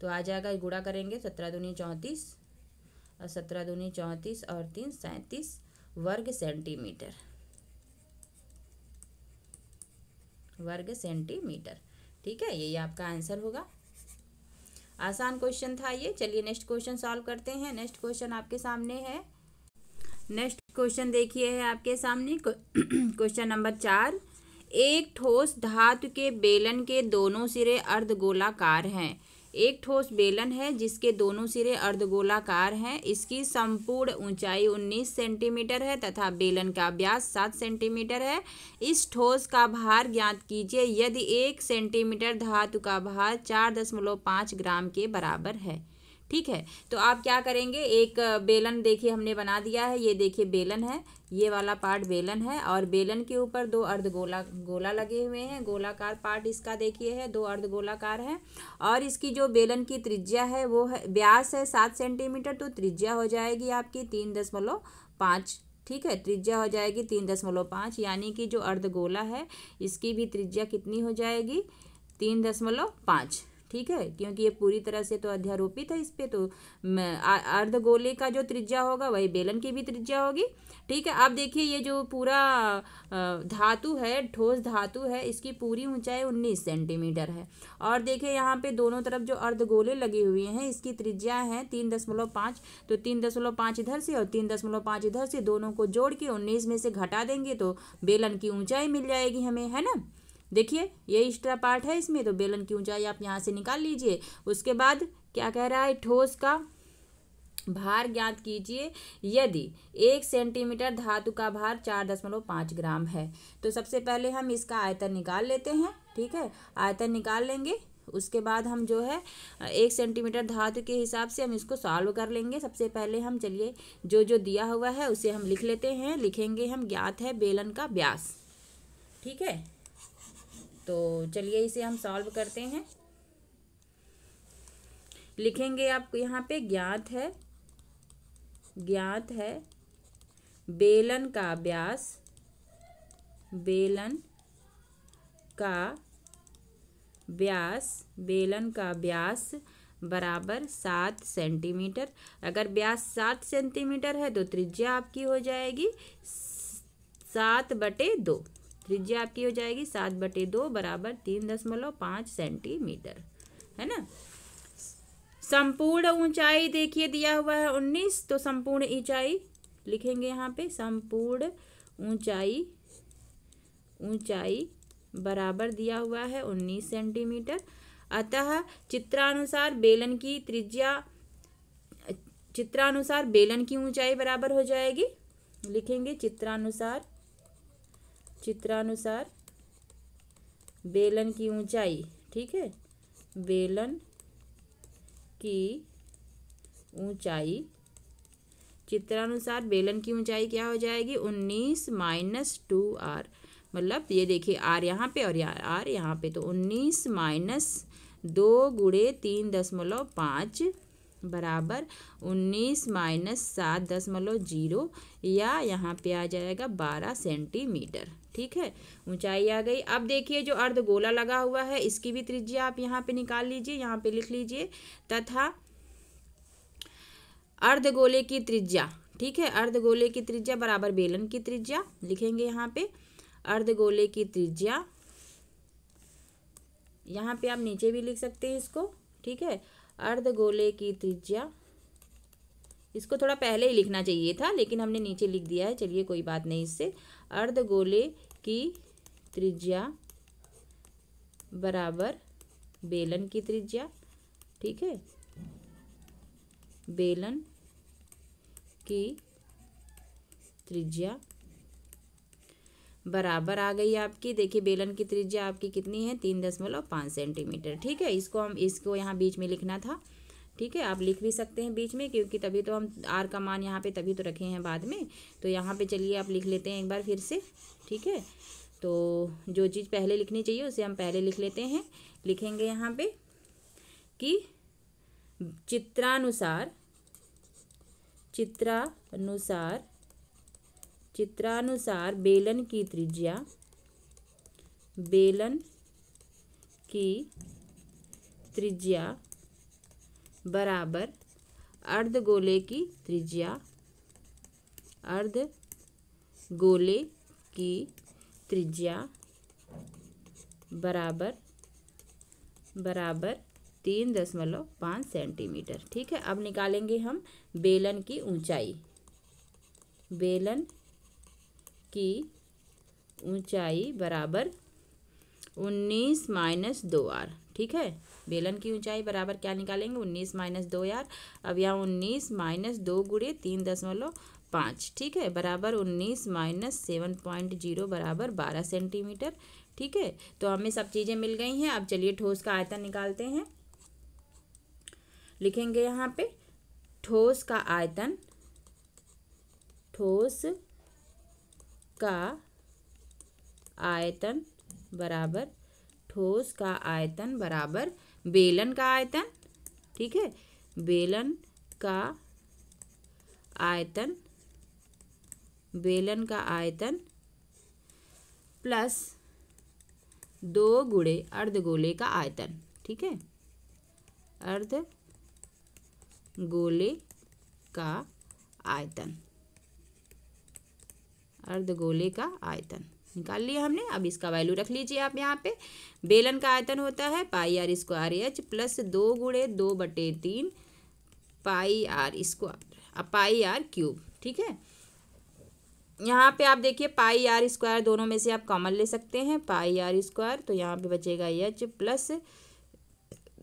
तो आ जाएगा गुणा करेंगे 17 दूनी 34 और 17 दूनी 34 और 3 37 वर्ग सेंटीमीटर, ठीक है। यही आपका आंसर होगा। आसान क्वेश्चन था ये। चलिए नेक्स्ट क्वेश्चन सॉल्व करते हैं। नेक्स्ट क्वेश्चन आपके सामने है। नेक्स्ट क्वेश्चन देखिए है आपके सामने क्वेश्चन नंबर 4। एक ठोस धातु के बेलन के दोनों सिरे अर्धगोलाकार हैं। एक ठोस बेलन है जिसके दोनों सिरे अर्धगोलाकार हैं। इसकी संपूर्ण ऊंचाई 19 सेंटीमीटर है तथा बेलन का व्यास 7 सेंटीमीटर है। इस ठोस का भार ज्ञात कीजिए यदि 1 सेंटीमीटर धातु का भार 4.5 ग्राम के बराबर है। ठीक है, तो आप क्या करेंगे, एक बेलन देखिए हमने बना दिया है। ये देखिए बेलन है, ये वाला पार्ट बेलन है और बेलन के ऊपर 2 गोला लगे हुए हैं। गोलाकार पार्ट इसका देखिए है, 2 अर्धगोलाकार है और इसकी जो बेलन की त्रिज्या है वो है, व्यास है 7 सेंटीमीटर, तो त्रिज्या हो जाएगी आपकी 3.5। ठीक है, त्रिज्या हो जाएगी 3.5, यानी कि जो अर्धगोला है इसकी भी त्रिज्या कितनी हो जाएगी 3.5। ठीक है, क्योंकि ये पूरी तरह से तो अध्यारोपित है इस पे, तो अर्धगोले का जो त्रिज्या होगा वही बेलन की भी त्रिज्या होगी। ठीक है, आप देखिए ये जो पूरा धातु है, ठोस धातु है, इसकी पूरी ऊंचाई 19 सेंटीमीटर है और देखिए यहाँ पे दोनों तरफ जो अर्धगोले लगे हुए हैं इसकी त्रिज्या है 3.5, तो 3.5 इधर से और 3.5 इधर से, दोनों को जोड़ के 19 में से घटा देंगे तो बेलन की ऊंचाई मिल जाएगी हमें, है ना। देखिए ये एक्स्ट्रा पार्ट है इसमें, तो बेलन की ऊंचाई आप यहाँ से निकाल लीजिए। उसके बाद क्या कह रहा है, ठोस का भार ज्ञात कीजिए यदि 1 सेंटीमीटर धातु का भार 4.5 ग्राम है। तो सबसे पहले हम इसका आयतन निकाल लेते हैं। ठीक है, आयतन निकाल लेंगे, उसके बाद हम जो है 1 सेंटीमीटर धातु के हिसाब से हम इसको सॉल्व कर लेंगे। सबसे पहले हम चलिए जो दिया हुआ है उसे हम लिख लेते हैं। लिखेंगे हम ज्ञात है बेलन का व्यास। ठीक है, तो चलिए इसे हम सॉल्व करते हैं। लिखेंगे आपको यहाँ पे ज्ञात है बेलन का व्यास, बेलन का व्यास बराबर 7 सेंटीमीटर। अगर व्यास 7 सेंटीमीटर है तो त्रिज्या आपकी हो जाएगी 7/2। त्रिज्या आपकी हो जाएगी 7/2 बराबर 3.5 सेंटीमीटर, है ना। संपूर्ण ऊंचाई देखिए दिया हुआ है 19, तो संपूर्ण ऊंचाई लिखेंगे यहाँ पे, संपूर्ण ऊंचाई बराबर दिया हुआ है 19 सेंटीमीटर। अतः चित्रानुसार बेलन की ऊंचाई बराबर हो जाएगी। लिखेंगे चित्रानुसार बेलन की ऊंचाई। ठीक है, बेलन की ऊंचाई, चित्रानुसार बेलन की ऊंचाई क्या हो जाएगी 19 - 2r, मतलब ये देखिए r यहाँ पे और r यहाँ पे, तो 19 - 2 गुणे 3.5 बराबर 19 - 7.0 या यहाँ पे आ जाएगा 12 सेंटीमीटर। ठीक है, ऊंचाई आ गई। अब देखिए जो अर्धगोला लगा हुआ है इसकी भी त्रिज्या आप यहाँ पे निकाल लीजिए, यहाँ पे लिख लीजिए। तथा अर्धगोले की त्रिज्या, ठीक है, अर्धगोले की त्रिज्या बराबर बेलन की त्रिज्या लिखेंगे यहाँ पे। अर्धगोले की त्रिज्या, यहाँ पे आप नीचे भी लिख सकते हैं इसको, ठीक है। अर्धगोले की त्रिज्या, इसको थोड़ा पहले ही लिखना चाहिए था लेकिन हमने नीचे लिख दिया है, चलिए कोई बात नहीं इससे। अर्धगोले की त्रिज्या बराबर बेलन की त्रिज्या, ठीक है, बेलन की त्रिज्या बराबर आ गई आपकी, देखिए बेलन की त्रिज्या आपकी कितनी है, 3.5 सेंटीमीटर, ठीक है। इसको यहाँ बीच में लिखना था, ठीक है, आप लिख भी सकते हैं बीच में क्योंकि तभी तो हम आर का मान यहाँ पे तभी तो रखे हैं बाद में, तो यहाँ पे चलिए आप लिख लेते हैं एक बार फिर से, ठीक है। तो जो चीज़ पहले लिखनी चाहिए उसे हम पहले लिख लेते हैं। लिखेंगे यहाँ पे कि चित्रानुसार बेलन की त्रिज्या बराबर अर्धगोले की त्रिज्या बराबर 3.5 सेंटीमीटर, ठीक है। अब निकालेंगे हम बेलन की ऊंचाई। बेलन की ऊंचाई बराबर 19 - 2r, ठीक है। बेलन की ऊंचाई बराबर क्या निकालेंगे, 19 - 2r। अब यहाँ 19 - 2 गुणे 3.5, ठीक है, बराबर 19 - 7.0 बराबर 12 सेंटीमीटर, ठीक है। तो हमें सब चीज़ें मिल गई हैं। अब चलिए ठोस का आयतन निकालते हैं। लिखेंगे यहाँ पे ठोस का आयतन बराबर बेलन का आयतन, ठीक है, बेलन का आयतन प्लस 2 गुणे अर्धगोले का आयतन, ठीक है, अर्धगोले का आयतन निकाल लिया हमने। अब इसका वैल्यू रख लीजिए आप यहाँ पे। बेलन का आयतन होता है πr² प्लस 2 गुणे 2/3 πr², ठीक है। यहाँ पे आप देखिए πr² दोनों में से आप कॉमन ले सकते हैं, πr², तो यहाँ पे बचेगा h प्लस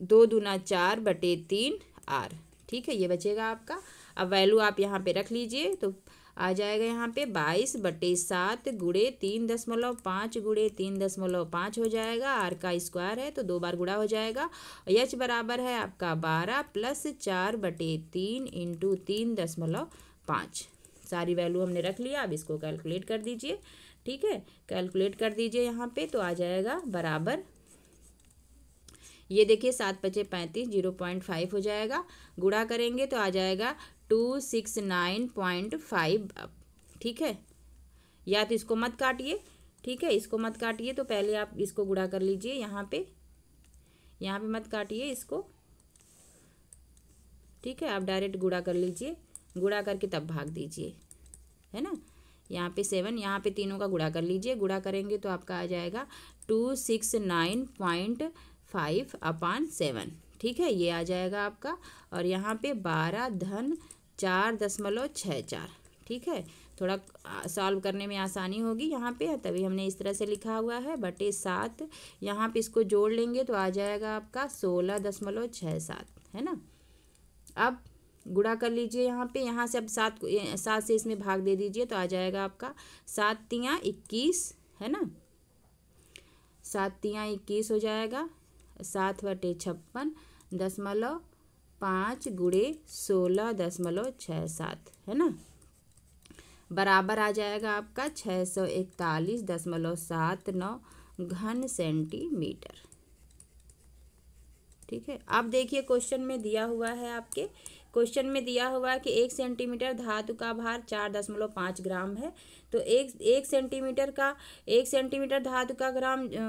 2 दूना 4/3r, ठीक है, ये बचेगा आपका। अब वैल्यू आप यहाँ पे रख लीजिए तो आ जाएगा यहाँ पे 22/7 गुणे 3.5 गुणे 3.5 हो जाएगा। आर का स्क्वायर है तो 2 बार गुणा हो जाएगा। एच बराबर है आपका 12 प्लस 4/3 इंटू 3.5। सारी वैल्यू हमने रख लिया। अब इसको कैलकुलेट कर दीजिए, ठीक है, कैलकुलेट कर दीजिए यहाँ पे तो आ जाएगा बराबर, ये देखिए 7 × 5 = 35, 0.5 हो जाएगा। गुणा करेंगे तो आ जाएगा 269.5, ठीक है। या तो इसको मत काटिए, ठीक है, इसको मत काटिए, तो पहले आप इसको गुणा कर लीजिए यहाँ पे मत काटिए इसको, ठीक है, आप डायरेक्ट गुणा कर लीजिए, गुणा करके तब भाग दीजिए, है ना। यहाँ पे 7, यहाँ पे तीनों का गुणा कर लीजिए, गुणा करेंगे तो आपका आ जाएगा 269.5/7, ठीक है, ये आ जाएगा आपका। और यहाँ पे 12 धन 4.64, ठीक है, थोड़ा सॉल्व करने में आसानी होगी यहाँ पे, तभी हमने इस तरह से लिखा हुआ है, बटे 7। यहाँ पे इसको जोड़ लेंगे तो आ जाएगा आपका 16.67, है ना। अब गुणा कर लीजिए यहाँ पे, यहाँ से अब 7 से इसमें भाग दे दीजिए तो आ जाएगा आपका 7 × 3 = 21, है ना, 7 × 3 = 21 हो जाएगा। 7/56.5 गुणे 16.67, है ना, बराबर आ जाएगा आपका 641.79 घन सेंटीमीटर, ठीक है। अब देखिए क्वेश्चन में दिया हुआ है आपके, क्वेश्चन में दिया हुआ है कि 1 सेंटीमीटर धातु का भार 4.5 ग्राम है। तो एक सेंटीमीटर धातु का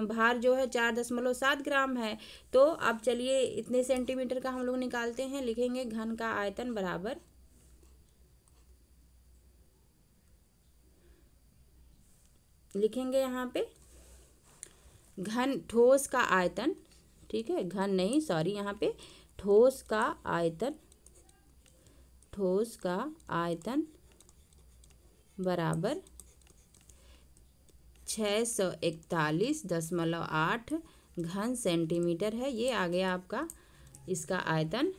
भार जो है 4.7 ग्राम है। तो अब चलिए इतने सेंटीमीटर का हम लोग निकालते हैं। लिखेंगे घन का आयतन बराबर लिखेंगे यहाँ पे घन ठोस का आयतन, ठीक है, घन नहीं सॉरी, यहाँ पे ठोस का आयतन, ठोस का आयतन बराबर 641.8 घन सेंटीमीटर है। ये आ गया आपका इसका आयतन।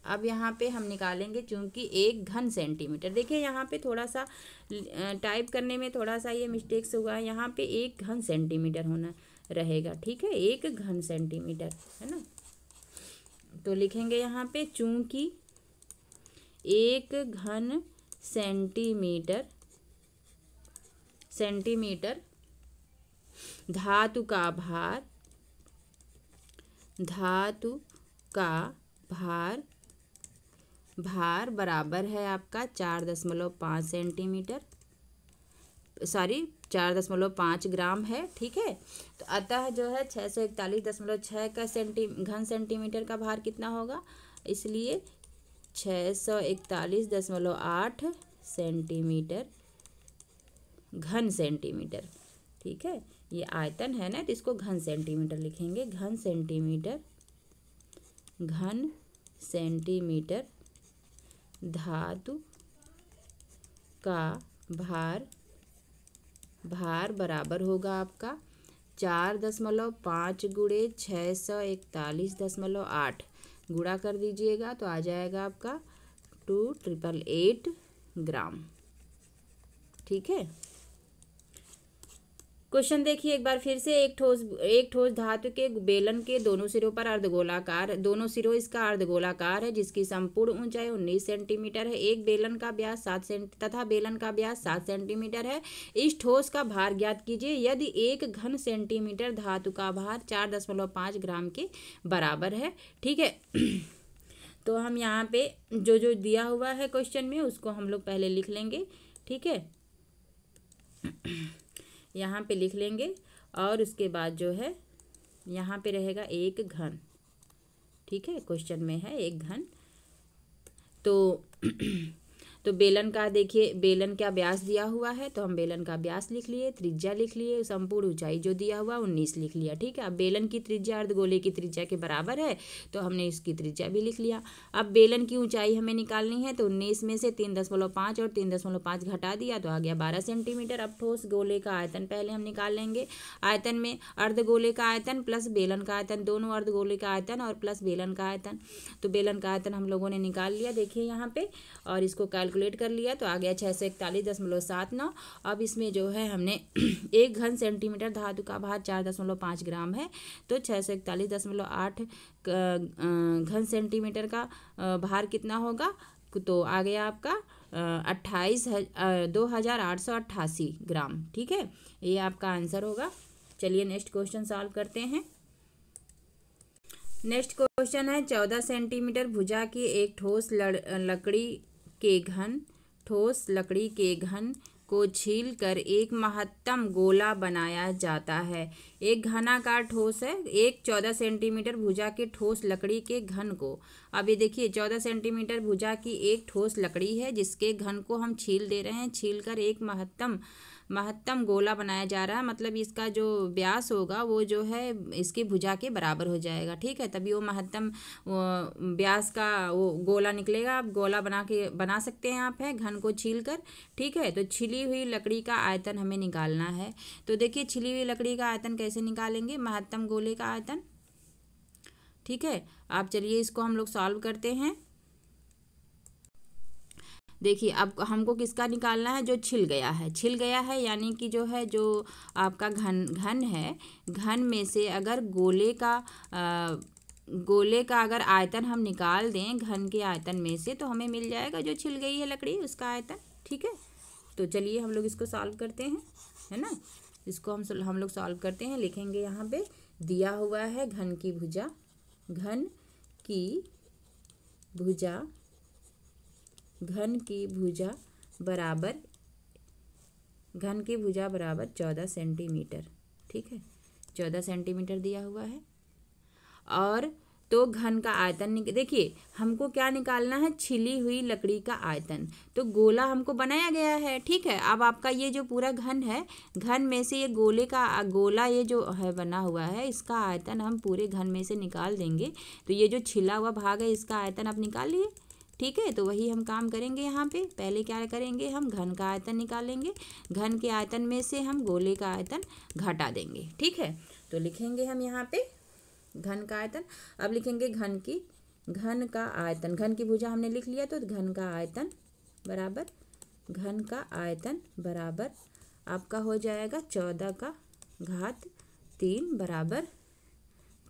अब यहाँ पे हम निकालेंगे, चूंकि एक घन सेंटीमीटर, देखिए यहाँ पे थोड़ा सा टाइप करने में थोड़ा सा ये मिस्टेक्स हुआ है, यहाँ पे एक घन सेंटीमीटर होना रहेगा, ठीक है, एक घन सेंटीमीटर, है ना। तो लिखेंगे यहाँ पे चूंकि एक घन सेंटीमीटर धातु का भार बराबर है आपका 4.5 सेंटीमीटर, सॉरी 4.5 ग्राम है, ठीक है। तो अतः जो है 641.6 का घन सेंटीमीटर का भार कितना होगा, इसलिए 641.8 सेंटीमीटर घन सेंटीमीटर, ठीक है। ये आयतन है ना, तो इसको घन सेंटीमीटर लिखेंगे, घन सेंटीमीटर धातु का भार बराबर होगा आपका 4.5 गुणे 641.8 गुणा कर दीजिएगा तो आ जाएगा आपका 2888 ग्राम, ठीक है। क्वेश्चन देखिए एक बार फिर से, एक ठोस धातु के बेलन के दोनों सिरों पर दोनों सिरों इसका अर्धगोलाकार है, जिसकी संपूर्ण ऊंचाई 19 सेंटीमीटर है। एक बेलन का व्यास 7 सेंटीमीटर है। इस ठोस का भार ज्ञात कीजिए। यदि एक घन सेंटीमीटर धातु का भार 4.5 ग्राम के बराबर है, ठीक है। तो हम यहाँ पे जो दिया हुआ है क्वेश्चन में उसको हम लोग पहले लिख लेंगे, ठीक है, यहाँ पे लिख लेंगे और उसके बाद जो है यहाँ पे रहेगा एक घन, ठीक है, क्वेश्चन में है एक घन। तो बेलन का देखिए, बेलन का व्यास दिया हुआ है तो हम बेलन का व्यास लिख लिए, त्रिज्या लिख लिए, संपूर्ण ऊंचाई जो दिया हुआ 19 लिख लिया, ठीक है। अब बेलन की त्रिज्या अर्धगोले की त्रिज्या के बराबर है तो हमने इसकी त्रिज्या भी लिख लिया। अब बेलन की ऊंचाई हमें निकालनी है तो 19 में से 3.5 और 3.5 घटा दिया तो आ गया 12 सेंटीमीटर। अब ठोस गोले का आयतन पहले हम निकाल लेंगे। आयतन में अर्धगोले का आयतन प्लस बेलन का आयतन, दोनों अर्धगोले का आयतन और प्लस बेलन का आयतन, तो बेलन का आयतन हम लोगों ने निकाल लिया, देखिए यहाँ पे, और इसको कैलकुलेट कर लिया तो आ गया 641.79। अब इसमें जो है हमने एक घन सेंटीमीटर धातु का भार 4.5 ग्राम है, तो 641.8 घन सेंटीमीटर का भार कितना होगा, तो आ गया आपका 2888 ग्राम, ठीक है, ये आपका आंसर होगा। चलिए नेक्स्ट क्वेश्चन सॉल्व करते हैं। नेक्स्ट क्वेश्चन है 14 सेंटीमीटर भुजा की एक ठोस लकड़ी के घन को छील कर एक महत्तम गोला बनाया जाता है। एक घनाकार ठोस है, एक 14 सेंटीमीटर भुजा के ठोस लकड़ी के घन को, अब ये देखिए 14 सेंटीमीटर भुजा की एक ठोस लकड़ी है जिसके घन को हम छील दे रहे हैं, छील कर एक महत्तम गोला बनाया जा रहा है, मतलब इसका जो व्यास होगा वो जो है इसकी भुजा के बराबर हो जाएगा, ठीक है, तभी वो महत्तम व्यास का वो गोला निकलेगा। आप गोला बना सकते हैं आप, है घन को छील कर, ठीक है। तो छिली हुई लकड़ी का आयतन हमें निकालना है, तो देखिए छिली हुई लकड़ी का आयतन कैसे निकालेंगे, महत्तम गोले का आयतन, ठीक है। आप चलिए इसको हम लोग सॉल्व करते हैं। देखिए अब हमको किसका निकालना है, जो छिल गया है यानी कि जो है जो आपका घन है, घन में से अगर गोले का अगर आयतन हम निकाल दें घन के आयतन में से, तो हमें मिल जाएगा जो छिल गई है लकड़ी उसका आयतन, ठीक है। तो चलिए हम लोग इसको सॉल्व करते हैं, है ना, इसको हम लोग सॉल्व करते हैं। लिखेंगे यहाँ पे दिया हुआ है घन की भुजा बराबर 14 सेंटीमीटर, ठीक है, 14 सेंटीमीटर दिया हुआ है। और तो घन का आयतन देखिए हमको क्या निकालना है, छिली हुई लकड़ी का आयतन। तो गोला हमको बनाया गया है, ठीक है। अब आपका ये जो पूरा घन है, घन में से ये गोला ये जो है बना हुआ है, इसका आयतन हम पूरे घन में से निकाल देंगे। तो ये जो छिला हुआ भाग है इसका आयतन आप निकाल लिए, ठीक है। तो वही हम काम करेंगे यहाँ पे। पहले क्या करेंगे, हम घन का आयतन निकालेंगे, घन के आयतन में से हम गोले का आयतन घटा देंगे, ठीक है। तो लिखेंगे हम यहाँ पे घन का आयतन। अब लिखेंगे घन का आयतन, घन की भुजा हमने लिख लिया, तो घन का आयतन बराबर, घन का आयतन बराबर आपका हो जाएगा 14 का घात 3 बराबर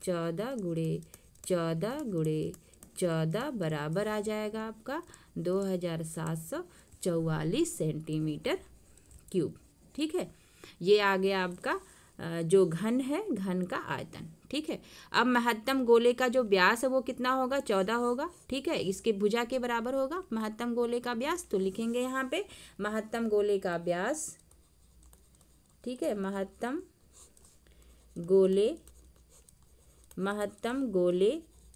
14 गुणे 14 गुणे 14 बराबर आ जाएगा आपका 2744 सेंटीमीटर क्यूब, ठीक है। ये आ गया आपका जो घन है, घन का आयतन, ठीक है। अब महत्तम गोले का जो व्यास है वो कितना होगा, 14 होगा, ठीक है। इसके भुजा के बराबर होगा महत्तम गोले का व्यास। तो लिखेंगे यहाँ पे महत्तम गोले का व्यास, ठीक है। महत्तम गोले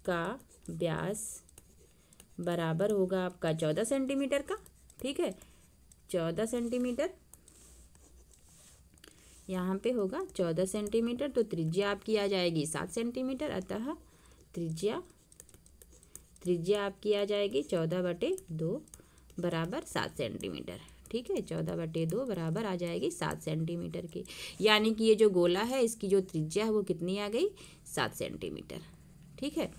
का व्यास बराबर होगा आपका 14 सेंटीमीटर का, ठीक है। 14 सेंटीमीटर यहाँ पे होगा 14 सेंटीमीटर। तो त्रिज्या आपकी आ जाएगी 7 सेंटीमीटर, अतः त्रिज्या आपकी आ जाएगी 14/2 बराबर 7 सेंटीमीटर, ठीक है। 14/2 बराबर आ जाएगी 7 सेंटीमीटर की। यानी कि ये जो गोला है इसकी जो त्रिज्या है वो कितनी आ गई, 7 सेंटीमीटर, ठीक है।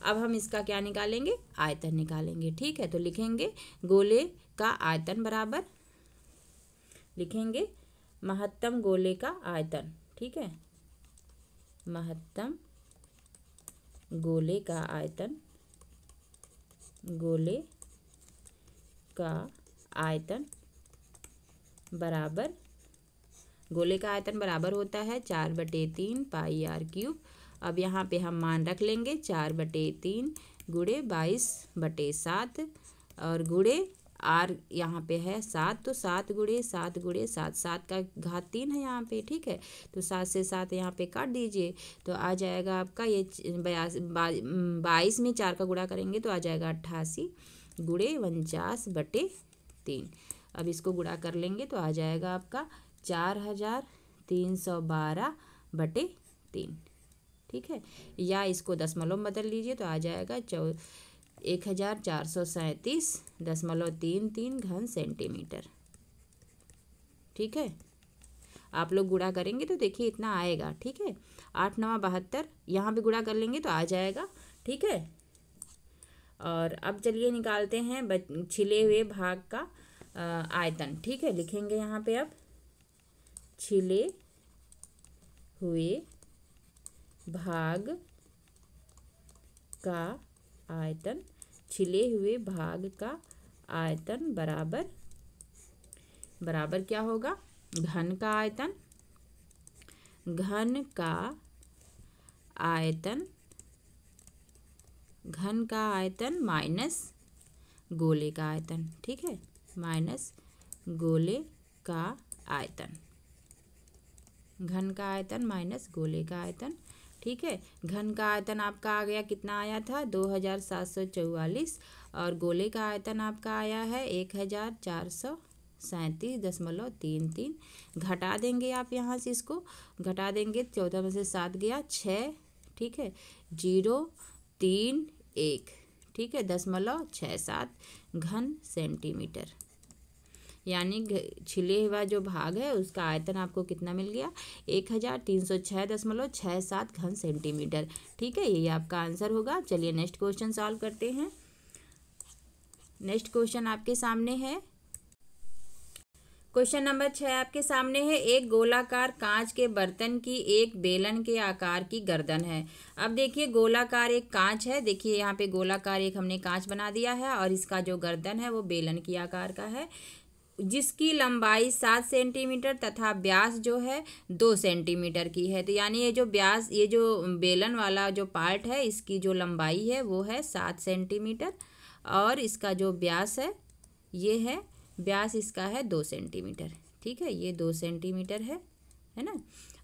अब हम इसका क्या निकालेंगे, आयतन निकालेंगे, ठीक है। तो लिखेंगे गोले का आयतन बराबर, लिखेंगे महत्तम गोले का आयतन, ठीक है। महत्तम गोले का आयतन, गोले का आयतन बराबर, गोले का आयतन बराबर होता है 4/3 पाई r क्यूब। अब यहाँ पे हम मान रख लेंगे 4/3 गुणे 22/7 और गुणे r यहाँ पे है 7, तो 7 गुणे 7 गुणे 7, 7 का घात 3 है यहाँ पे, ठीक है। तो 7 से 7 यहाँ पे काट दीजिए, तो आ जाएगा आपका ये 22 में 4 का गुणा करेंगे तो आ जाएगा 88 गुणे 49/3। अब इसको गुणा कर लेंगे तो आ जाएगा आपका 4312/3, ठीक है। या इसको दशमलव में बदल लीजिए तो आ जाएगा 1437.33 घन सेंटीमीटर, ठीक है। आप लोग गुणा करेंगे तो देखिए इतना आएगा, ठीक है। 8 9 72 यहाँ पे गुणा कर लेंगे तो आ जाएगा, ठीक है। और अब चलिए निकालते हैं छिले हुए भाग का आयतन, ठीक है। लिखेंगे यहाँ पे अब छिले हुए भाग का आयतन, छिले हुए भाग का आयतन बराबर क्या होगा, घन का आयतन, घन का आयतन, घन का आयतन माइनस गोले का आयतन, ठीक है। माइनस गोले का आयतन, घन का आयतन माइनस गोले का आयतन, ठीक है। घन का आयतन आपका आ गया, कितना आया था 2744 और गोले का आयतन आपका आया है 1437.33। घटा देंगे आप यहाँ से, इसको घटा देंगे, 14 में से 7 गया 6, ठीक है। 031, ठीक है, 0.67 घन सेंटीमीटर। यानी छिले हुआ जो भाग है उसका आयतन आपको कितना मिल गया, 1306.67 घन सेंटीमीटर, ठीक है। ये आपका आंसर होगा। चलिए नेक्स्ट क्वेश्चन सॉल्व करते हैं। नेक्स्ट क्वेश्चन आपके सामने है, क्वेश्चन नंबर 6 आपके सामने है। एक गोलाकार कांच के बर्तन की एक बेलन के आकार की गर्दन है। अब देखिए गोलाकार एक कांच है, देखिए यहाँ पे गोलाकार एक हमने कांच बना दिया है और इसका जो गर्दन है वो बेलन की आकार का है, जिसकी लंबाई 7 सेंटीमीटर तथा व्यास जो है 2 सेंटीमीटर की है। तो यानी ये जो व्यास, ये जो बेलन वाला जो पार्ट है इसकी जो लंबाई है वो है 7 सेंटीमीटर और इसका जो व्यास है ये है, व्यास इसका है 2 सेंटीमीटर, ठीक है। ये 2 सेंटीमीटर है ना।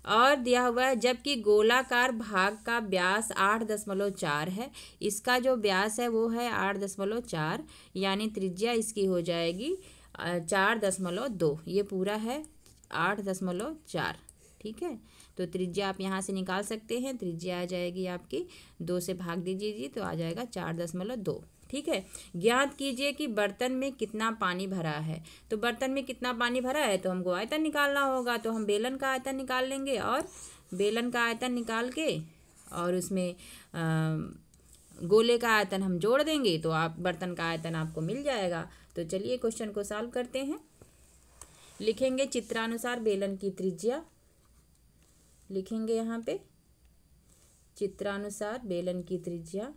और दिया हुआ है जबकि गोलाकार भाग का व्यास 8.4 है, इसका जो व्यास है वो है 8.4, यानी त्रिज्या इसकी हो जाएगी 4.2। ये पूरा है 8.4, ठीक है। तो त्रिज्या आप यहाँ से निकाल सकते हैं, त्रिज्या आ जाएगी आपकी 2 से भाग दीजिए तो आ जाएगा 4.2, ठीक है। ज्ञात कीजिए कि बर्तन में कितना पानी भरा है। तो बर्तन में कितना पानी भरा है तो हमको आयतन निकालना होगा, तो हम बेलन का आयतन निकाल लेंगे और बेलन का आयतन निकाल के और उसमें गोले का आयतन हम जोड़ देंगे तो आप बर्तन का आयतन आपको मिल जाएगा। तो चलिए क्वेश्चन को सॉल्व करते हैं। लिखेंगे चित्रानुसार बेलन की त्रिज्या, लिखेंगे यहाँ पे चित्रानुसार बेलन की त्रिज्या,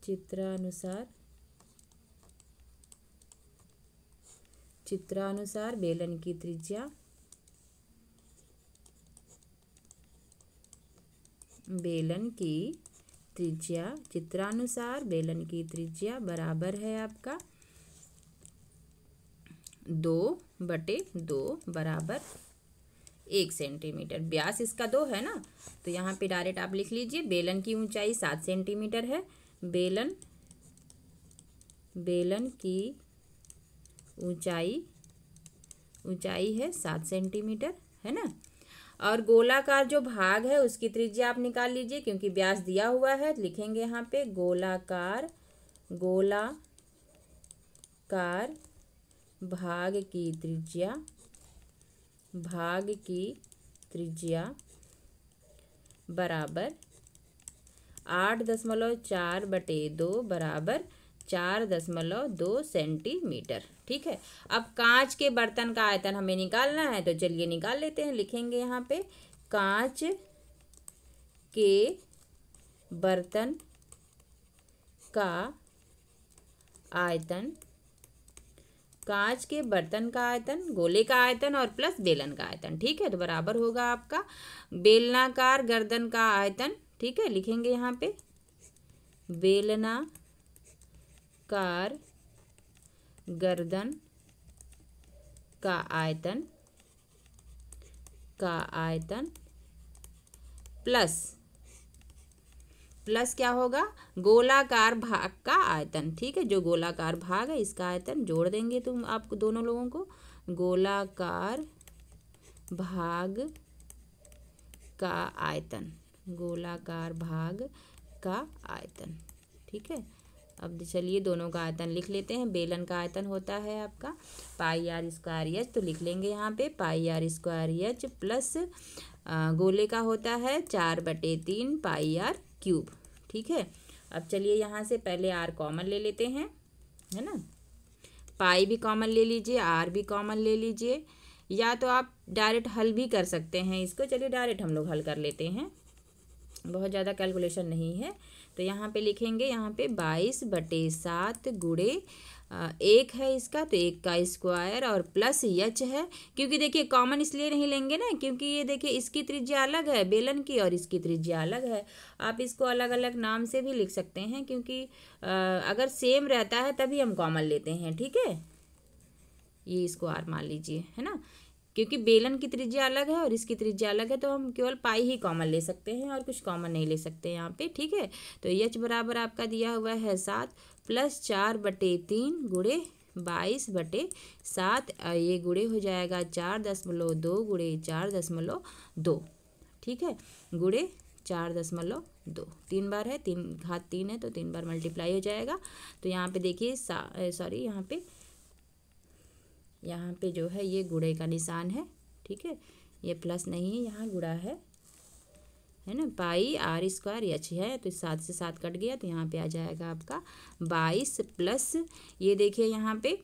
चित्रानुसार बेलन की त्रिज्या, बेलन की त्रिज्या, चित्रानुसार बेलन की त्रिज्या बराबर है आपका 2/2 बराबर 1 सेंटीमीटर। व्यास इसका 2 है ना, तो यहाँ पे डायरेक्ट आप लिख लीजिए बेलन की ऊंचाई 7 सेंटीमीटर है। बेलन की ऊंचाई है 7 सेंटीमीटर, है ना। और गोलाकार जो भाग है उसकी त्रिज्या आप निकाल लीजिए, क्योंकि व्यास दिया हुआ है। लिखेंगे यहाँ पे गोलाकार भाग की त्रिज्या बराबर 8.4/2 बराबर 4.2 सेंटीमीटर, ठीक है। अब कांच के बर्तन का आयतन हमें निकालना है, तो चलिए निकाल लेते हैं। लिखेंगे यहाँ पे कांच के बर्तन का आयतन, कांच के बर्तन का आयतन, गोले का आयतन और प्लस बेलन का आयतन, ठीक है। तो बराबर होगा आपका बेलनाकार गर्दन का आयतन, ठीक है। लिखेंगे यहाँ पे बेलनाकार गर्दन का आयतन प्लस क्या होगा गोलाकार भाग का आयतन, ठीक है। जो गोलाकार भाग है इसका आयतन जोड़ देंगे तुम आपको दोनों लोगों को, गोलाकार भाग का आयतन, गोलाकार भाग का आयतन, ठीक है। अब चलिए दोनों का आयतन लिख लेते हैं। बेलन का आयतन होता है आपका πr²h, तो लिख लेंगे यहाँ पे πr²h प्लस गोले का होता है 4/3 πr³, ठीक है। अब चलिए यहाँ से पहले r कॉमन ले लेते हैं, है ना। पाई भी कॉमन ले लीजिए, r भी कॉमन ले लीजिए, या तो आप डायरेक्ट हल भी कर सकते हैं इसको। चलिए डायरेक्ट हम लोग हल कर लेते हैं, बहुत ज़्यादा कैलकुलेशन नहीं है। तो यहाँ पे लिखेंगे, यहाँ पे 22/7 गुणे 1 है इसका, तो 1 का स्क्वायर और प्लस h है। क्योंकि देखिए कॉमन इसलिए नहीं लेंगे ना, क्योंकि ये देखिए इसकी त्रिज्या अलग है बेलन की और इसकी त्रिज्या अलग है। आप इसको अलग अलग नाम से भी लिख सकते हैं, क्योंकि अगर सेम रहता है तभी हम कॉमन लेते हैं, ठीक है। ये इसको r मान लीजिए, है ना। क्योंकि बेलन की त्रिज्या अलग है और इसकी त्रिज्या अलग है, तो हम केवल पाई ही कॉमन ले सकते हैं और कुछ कॉमन नहीं ले सकते यहाँ पे, ठीक है। तो h बराबर आपका दिया हुआ है 7 प्लस 4/3 गुणे 22/7, ये गुणे हो जाएगा 4.2 गुणे 4.2, ठीक है। गुणे 4.2, 3 बार है, 3 घात 3 है तो 3 बार मल्टीप्लाई हो जाएगा। तो यहाँ पे देखिए सॉरी यहाँ पे जो है ये गुणे का निशान है, ठीक है। ये प्लस नहीं है, यहाँ गुणा है ना। πr² है, तो 7 से 7 कट गया, तो यहाँ पे आ जाएगा आपका 22 प्लस ये देखिए यहाँ पे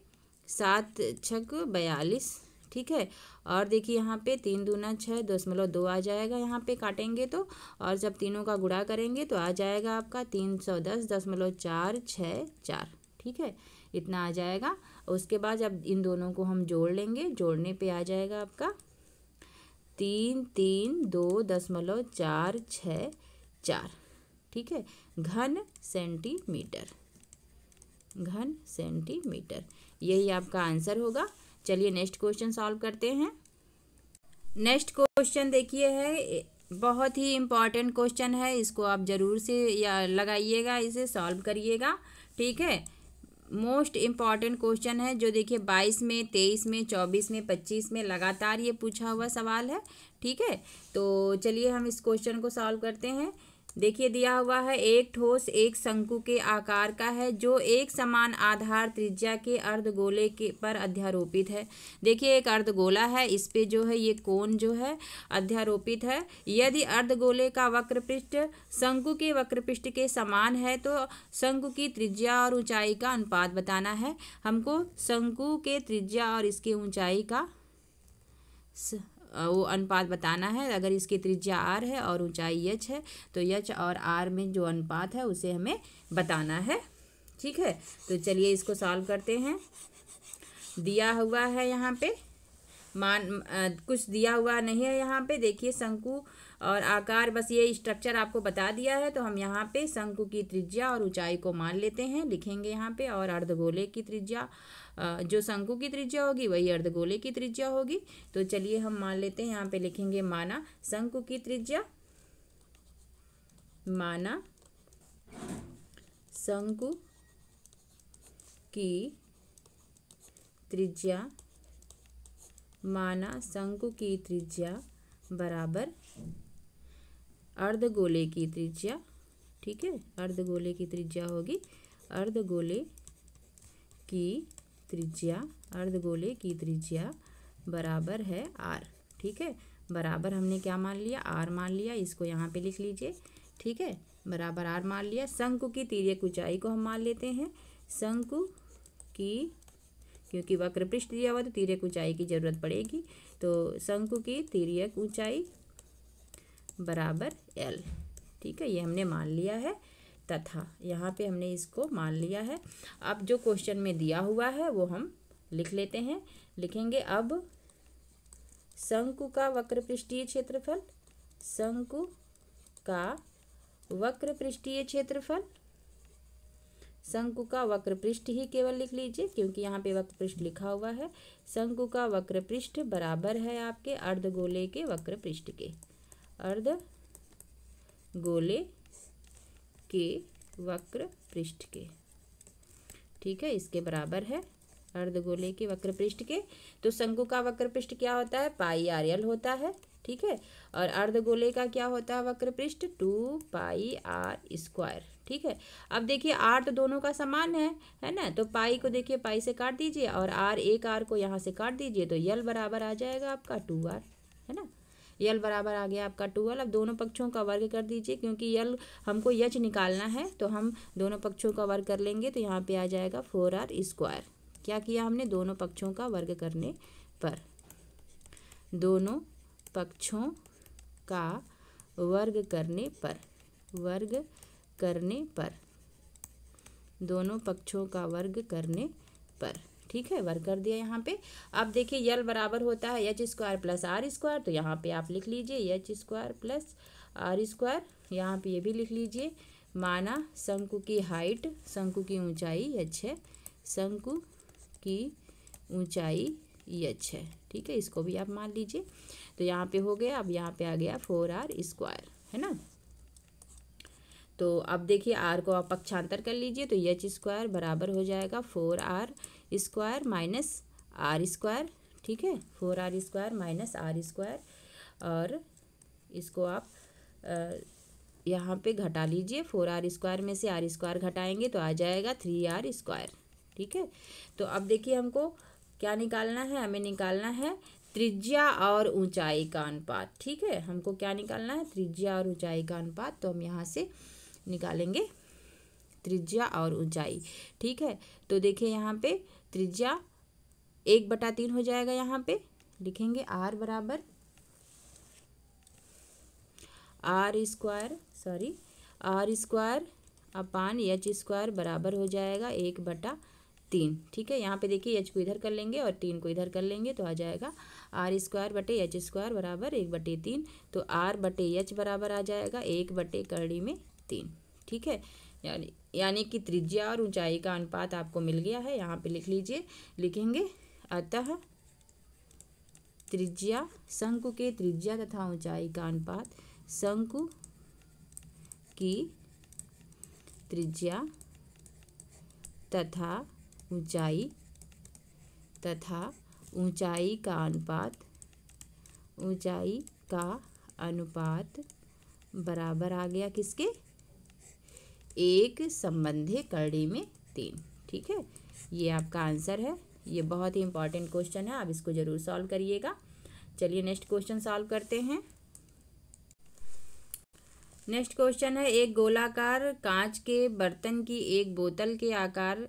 7 छक 42, ठीक है। और देखिए यहाँ पे 3 दूना 6 2.2 आ जाएगा, यहाँ पे काटेंगे तो, और जब तीनों का गुणा करेंगे तो आ जाएगा आपका 310.464, ठीक है। इतना आ जाएगा। उसके बाद जब इन दोनों को हम जोड़ लेंगे, जोड़ने पे आ जाएगा आपका 332.464, ठीक है। घन सेंटीमीटर, यही आपका आंसर होगा। चलिए नेक्स्ट क्वेश्चन सॉल्व करते हैं। नेक्स्ट क्वेश्चन देखिए है, बहुत ही इम्पॉर्टेंट क्वेश्चन है, इसको आप ज़रूर से या लगाइएगा, इसे सॉल्व करिएगा। ठीक है, मोस्ट इम्पॉर्टेंट क्वेश्चन है जो देखिए 22 में, 23 में, 24 में, 25 में लगातार ये पूछा हुआ सवाल है। ठीक है, तो चलिए हम इस क्वेश्चन को सॉल्व करते हैं। देखिए दिया हुआ है, एक ठोस एक शंकु के आकार का है जो एक समान आधार त्रिज्या के अर्धगोले के पर अध्यारोपित है। देखिए एक अर्धगोला है, इस पे जो है ये कोण जो है अध्यारोपित है। यदि अर्धगोले का वक्रपृष्ठ शंकु के वक्रपृष्ठ के समान है तो शंकु की त्रिज्या और ऊंचाई का अनुपात बताना है। हमको शंकु के त्रिज्या और इसकी ऊंचाई का वो अनुपात बताना है। अगर इसकी त्रिज्या r है और ऊंचाई h है तो h और r में जो अनुपात है उसे हमें बताना है। ठीक है, तो चलिए इसको सॉल्व करते हैं। दिया हुआ है यहाँ पे कुछ दिया हुआ नहीं है यहाँ पे। देखिए शंकु और आकार, बस ये स्ट्रक्चर आपको बता दिया है, तो हम यहाँ पे शंकु की त्रिज्या और ऊंचाई को मान लेते हैं, लिखेंगे यहाँ पे। और अर्धगोले की त्रिज्या, जो शंकु की त्रिज्या होगी वही अर्धगोले की त्रिज्या होगी। तो चलिए हम मान लेते हैं, यहाँ पे लिखेंगे माना शंकु की त्रिज्या, माना शंकु की त्रिज्या, माना शंकु की त्रिज्या बराबर अर्धगोले की त्रिज्या। ठीक है, अर्धगोले की त्रिज्या होगी, अर्धगोले की त्रिज्या, अर्धगोले की त्रिज्या बराबर है r। ठीक है, बराबर हमने क्या मान लिया, r मान लिया, इसको यहाँ पे लिख लीजिए। ठीक है, बराबर r मान लिया। शंकु की तिर्यक ऊंचाई को हम मान लेते हैं, शंकु की, क्योंकि वक्रपृष्ठ दिया हुआ तो तिर्यक ऊंचाई की जरूरत पड़ेगी, तो शंकु की तिर्यक ऊंचाई बराबर l। ठीक है, ये हमने मान लिया है, तथा यहाँ पे हमने इसको मान लिया है। अब जो क्वेश्चन में दिया हुआ है वो हम लिख लेते हैं, लिखेंगे अब शंकु का वक्रपृष्ठीय क्षेत्रफल, शंकु का वक्रपृष्ठीय क्षेत्रफल, शंकु का वक्रपृष्ठ ही केवल लिख लीजिए क्योंकि यहाँ पे वक्रपृष्ठ लिखा हुआ है। शंकु का वक्रपृष्ठ बराबर है आपके अर्धगोले के वक्रपृष्ठ के, अर्धगोले के वक्रपृष्ठ के। ठीक है, इसके बराबर है अर्धगोले के वक्रपृष्ठ के। तो शंकु का वक्रपृष्ठ क्या होता है, पाई आर एल होता है। ठीक है, और अर्धगोले का क्या होता है वक्रपृष्ठ, 2 पाई आर स्क्वायर। ठीक है, अब देखिए आर तो दोनों का समान है ना, तो पाई को देखिए पाई से काट दीजिए और आर, एक आर को यहाँ से काट दीजिए, तो यल बराबर आ जाएगा आपका 2r, है ना। यल बराबर आ गया आपका 2l। अब दोनों पक्षों का वर्ग कर दीजिए, क्योंकि यल हमको यच निकालना है तो हम दोनों पक्षों का वर्ग कर लेंगे, तो यहाँ पे आ जाएगा 4r स्क्वायर। क्या किया हमने, दोनों पक्षों का वर्ग करने पर, दोनों पक्षों का वर्ग करने पर, वर्ग करने पर, दोनों पक्षों का वर्ग करने पर। ठीक है, वर्ग कर दिया यहाँ पे। अब देखिए यल बराबर होता है H square plus R square, तो यहाँ पे आप लिख लीजिए H square plus R square, यहाँ पे ये भी लिख लीजिए। माना शंकु की हाइट, शंकु की ऊंचाई h है, शंकु की ऊंचाई h है। ठीक है, इसको भी आप मान लीजिए, तो यहाँ पे हो गया। अब यहाँ पे आ गया 4r स्क्वायर, है ना। तो अब देखिए r को आप पक्षांतर कर लीजिए, तो एच स्क्वायर बराबर हो जाएगा 4r square minus are square. ठीक है, 4r square minus are square, और इसको आप यहाँ पे घटा लीजिए। 4r स्क्वायर में से r स्क्वायर घटाएंगे तो आ जाएगा 3r स्क्वायर। ठीक है, तो अब देखिए हमको क्या निकालना है, हमें निकालना है त्रिज्या और ऊंचाई का अनुपात। ठीक है, हमको क्या निकालना है, त्रिज्या और ऊंचाई का अनुपात। तो हम यहाँ से निकालेंगे त्रिज्या और ऊंचाई। ठीक है, तो देखिए यहाँ पे त्रिज्या 1/3 हो जाएगा, यहाँ पे लिखेंगे r बराबर R square upon H square बराबर हो जाएगा 1/3। ठीक है, यहाँ पे देखिए एच को इधर कर लेंगे और 3 को इधर कर लेंगे, तो आ जाएगा आर स्क्वायर बटे एच स्क्वायर बराबर 1/3। तो आर बटे एच बराबर आ जाएगा 1/3। ठीक है, यानी कि त्रिज्या और ऊंचाई का अनुपात आपको मिल गया है। यहाँ पे लिख लीजिए, लिखेंगे अतः त्रिज्या, शंकु के त्रिज्या तथा ऊंचाई का अनुपात, शंकु की त्रिज्या तथा ऊंचाई का अनुपात, ऊंचाई का अनुपात बराबर आ गया किसके, एक संबंधी करड़ी में 3। ठीक है, ये आपका आंसर है। ये बहुत ही इंपॉर्टेंट क्वेश्चन है, आप इसको जरूर सॉल्व करिएगा। चलिए नेक्स्ट क्वेश्चन सॉल्व करते हैं। नेक्स्ट क्वेश्चन है, एक गोलाकार कांच के बर्तन की एक बोतल के आकार,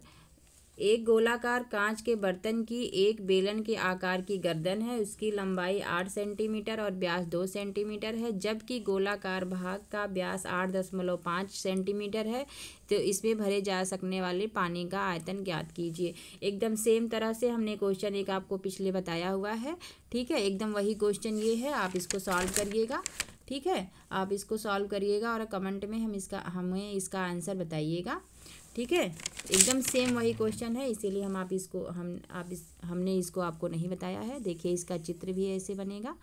एक गोलाकार कांच के बर्तन की एक बेलन के आकार की गर्दन है, उसकी लंबाई 8 सेंटीमीटर और व्यास 2 सेंटीमीटर है, जबकि गोलाकार भाग का व्यास 8.5 सेंटीमीटर है। तो इसमें भरे जा सकने वाले पानी का आयतन ज्ञात कीजिए। एकदम सेम तरह से हमने क्वेश्चन एक आपको पिछले बताया हुआ है। ठीक है, एकदम वही क्वेश्चन ये है, आप इसको सॉल्व करिएगा। ठीक है, आप इसको सॉल्व करिएगा और कमेंट में हमें इसका आंसर बताइएगा। ठीक है, एकदम सेम वही क्वेश्चन है, इसीलिए हमने इसको आपको नहीं बताया है। देखिए इसका चित्र भी ऐसे बनेगा,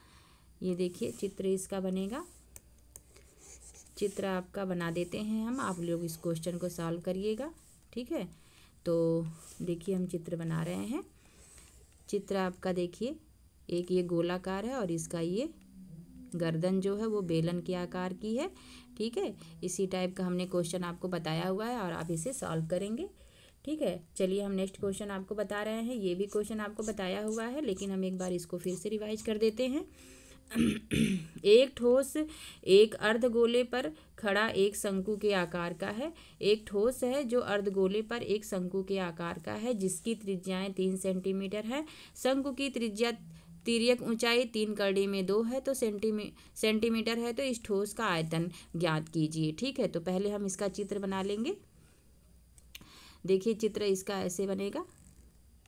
ये देखिए चित्र इसका बनेगा, चित्र आपका बना देते हैं हम, आप लोग इस क्वेश्चन को सॉल्व करिएगा। ठीक है, तो देखिए हम चित्र बना रहे हैं। चित्र आपका देखिए, एक ये गोलाकार है और इसका ये गर्दन जो है वो बेलन के आकार की है। ठीक है, इसी टाइप का हमने क्वेश्चन आपको बताया हुआ है और आप इसे सॉल्व करेंगे। ठीक है, चलिए हम नेक्स्ट क्वेश्चन आपको बता रहे हैं। ये भी क्वेश्चन आपको बताया हुआ है, लेकिन हम एक बार इसको फिर से रिवाइज कर देते हैं। एक ठोस एक अर्धगोले पर खड़ा एक शंकु के आकार का है। एक ठोस है जो अर्धगोले पर एक शंकु के आकार का है, जिसकी त्रिज्याएं 3 सेंटीमीटर है। शंकु की त्रिज्या तिर्यक ऊंचाई 3 करड़ी में 2 है तो सेंटीमीटर है, तो इस ठोस का आयतन ज्ञात कीजिए। ठीक है, तो पहले हम इसका चित्र बना लेंगे। देखिए चित्र इसका ऐसे बनेगा।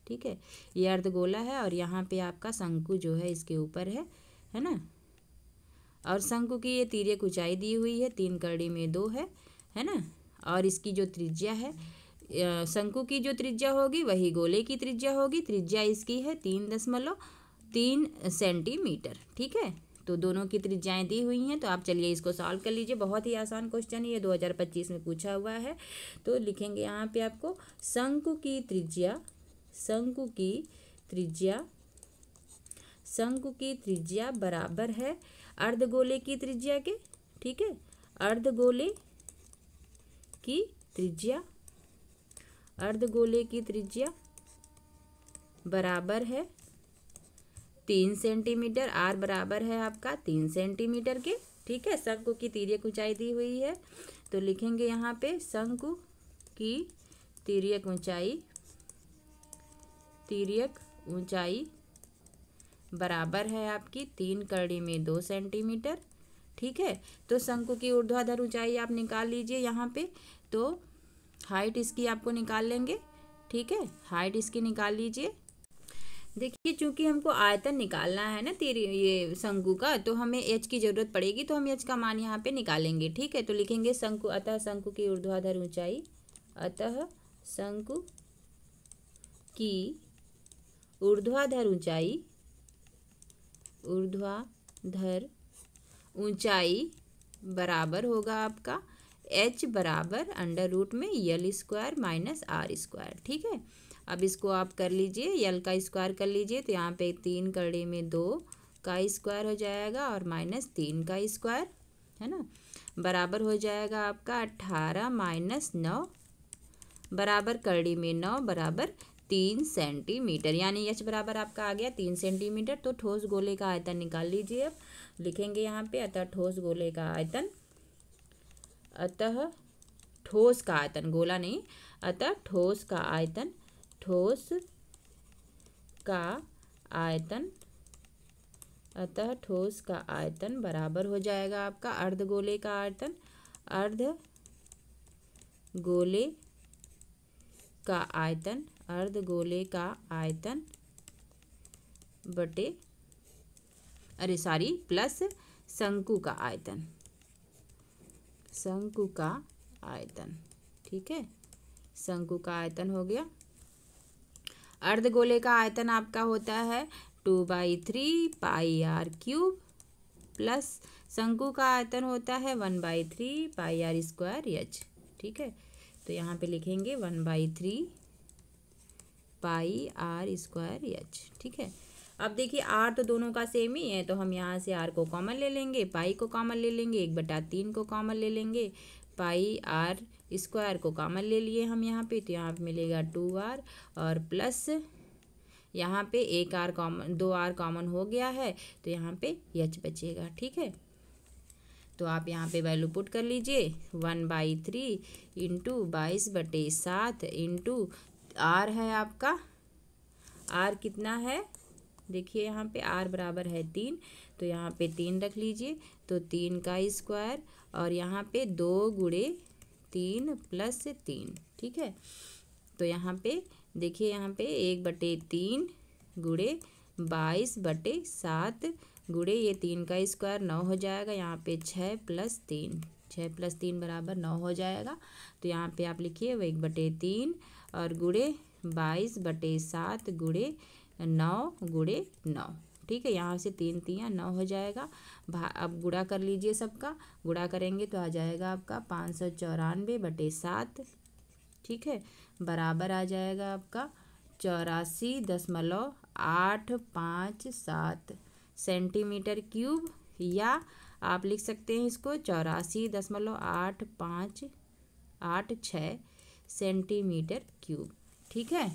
ठीक है, ये अर्धगोला है और यहाँ पे आपका शंकु जो है इसके ऊपर है ना, और शंकु की ये तिर्यक ऊंचाई दी हुई है, 3 करड़ी में 2 है ना, और इसकी जो त्रिज्या है, शंकु की जो त्रिज्या होगी वही गोले की त्रिज्या होगी। त्रिज्या इसकी है 3.3 सेंटीमीटर। ठीक है, तो दोनों की त्रिज्याएं दी हुई हैं, तो आप चलिए इसको सॉल्व कर लीजिए। बहुत ही आसान क्वेश्चन है, ये 2025 में पूछा हुआ है। तो लिखेंगे यहाँ पे आपको शंकु की त्रिज्या बराबर है अर्धगोले की त्रिज्या के। ठीक है, अर्धगोले की त्रिज्या बराबर है 3 सेंटीमीटर। आर बराबर है आपका 3 सेंटीमीटर के। ठीक है, शंकु की तिर्यक ऊंचाई दी हुई है, तो लिखेंगे यहाँ पे शंकु की तिर्यक ऊंचाई बराबर है आपकी 3 करड़ी में 2 सेंटीमीटर। ठीक है, तो शंकु की ऊर्ध्वाधर ऊंचाई आप निकाल लीजिए यहाँ पे, तो हाइट इसकी आपको निकाल लेंगे। ठीक है, हाइट इसकी निकाल लीजिए। देखिए चूंकि हमको आयतन निकालना है ना ये शंकु का, तो हमें एच की जरूरत पड़ेगी, तो हम एच का मान यहाँ पे निकालेंगे। ठीक है, तो लिखेंगे शंकु, अतः शंकु की ऊर्ध्वाधर ऊंचाई, अतः शंकु की ऊर्ध्वाधर ऊंचाई बराबर होगा आपका h बराबर अंडर रूट में l² माइनस r²। ठीक है, अब इसको आप कर लीजिए, यल का स्क्वायर कर लीजिए, तो यहाँ पे 3 करड़ी में 2 का स्क्वायर हो जाएगा और माइनस 3 का स्क्वायर, है ना, बराबर हो जाएगा आपका 18 माइनस 9 बराबर करड़ी में 9 बराबर 3 सेंटीमीटर, यानी एच बराबर आपका आ गया 3 सेंटीमीटर। तो ठोस गोले का आयतन निकाल लीजिए। अब लिखेंगे यहाँ पे, अतः ठोस गोले का आयतन, अतः ठोस का आयतन, गोला नहीं, अतः ठोस का आयतन बराबर हो जाएगा आपका अर्धगोले का आयतन, अर्धगोले का आयतन बटे प्लस शंकु का आयतन। ठीक है, शंकु का आयतन हो गया। अर्धगोले का आयतन आपका होता है 2/3 पाई आर क्यूब प्लस शंकु का आयतन होता है 1/3 पाई आर स्क्वायर एच। ठीक है, तो यहाँ पे लिखेंगे 1/3 पाई आर स्क्वायर एच। ठीक है, अब देखिए आर तो दोनों का सेम ही है, तो हम यहाँ से आर को कॉमन ले लेंगे, पाई को कॉमन ले लेंगे, 1/3 को कॉमन ले लेंगे, पाई आर स्क्वायर को कॉमन ले लिए हम यहाँ पे, तो यहाँ पे मिलेगा 2r और प्लस यहाँ पे एक आर कॉमन, 2r कॉमन हो गया है, तो यहाँ पे एच बचेगा। ठीक है, तो आप यहाँ पे वैल्यू पुट कर लीजिए 1/3 इंटू 22/7 इंटू आर है आपका, आर कितना है देखिए यहाँ पे आर बराबर है 3, तो यहाँ पे 3 रख लीजिए, तो 3 का स्क्वायर और यहाँ पे 2 गुणे 3 प्लस 3। ठीक है, तो यहाँ पे देखिए यहाँ पे 1/3 गुणे 22/7 गुणे ये 3 का स्क्वायर 9 हो जाएगा, यहाँ पे 6 + 3, 6 + 3 बराबर 9 हो जाएगा। तो यहाँ पे आप लिखिए 1/3 और गुणे 22/7 गुणे 9 गुणे 9। ठीक है, यहाँ से 3 × 3 = 9 हो जाएगा। अब गुणा कर लीजिए सबका, गुणा करेंगे तो आ जाएगा आपका 594/7। ठीक है, बराबर आ जाएगा आपका 84.857 सेंटीमीटर क्यूब, या आप लिख सकते हैं इसको 84.8586 सेंटीमीटर क्यूब। ठीक है,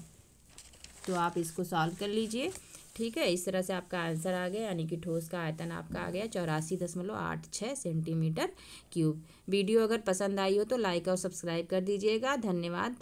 तो आप इसको सॉल्व कर लीजिए। ठीक है, इस तरह से आपका आंसर आ गया, यानी कि ठोस का आयतन आपका आ गया 84.86 सेंटीमीटर क्यूब। वीडियो अगर पसंद आई हो तो लाइक और सब्सक्राइब कर दीजिएगा। धन्यवाद।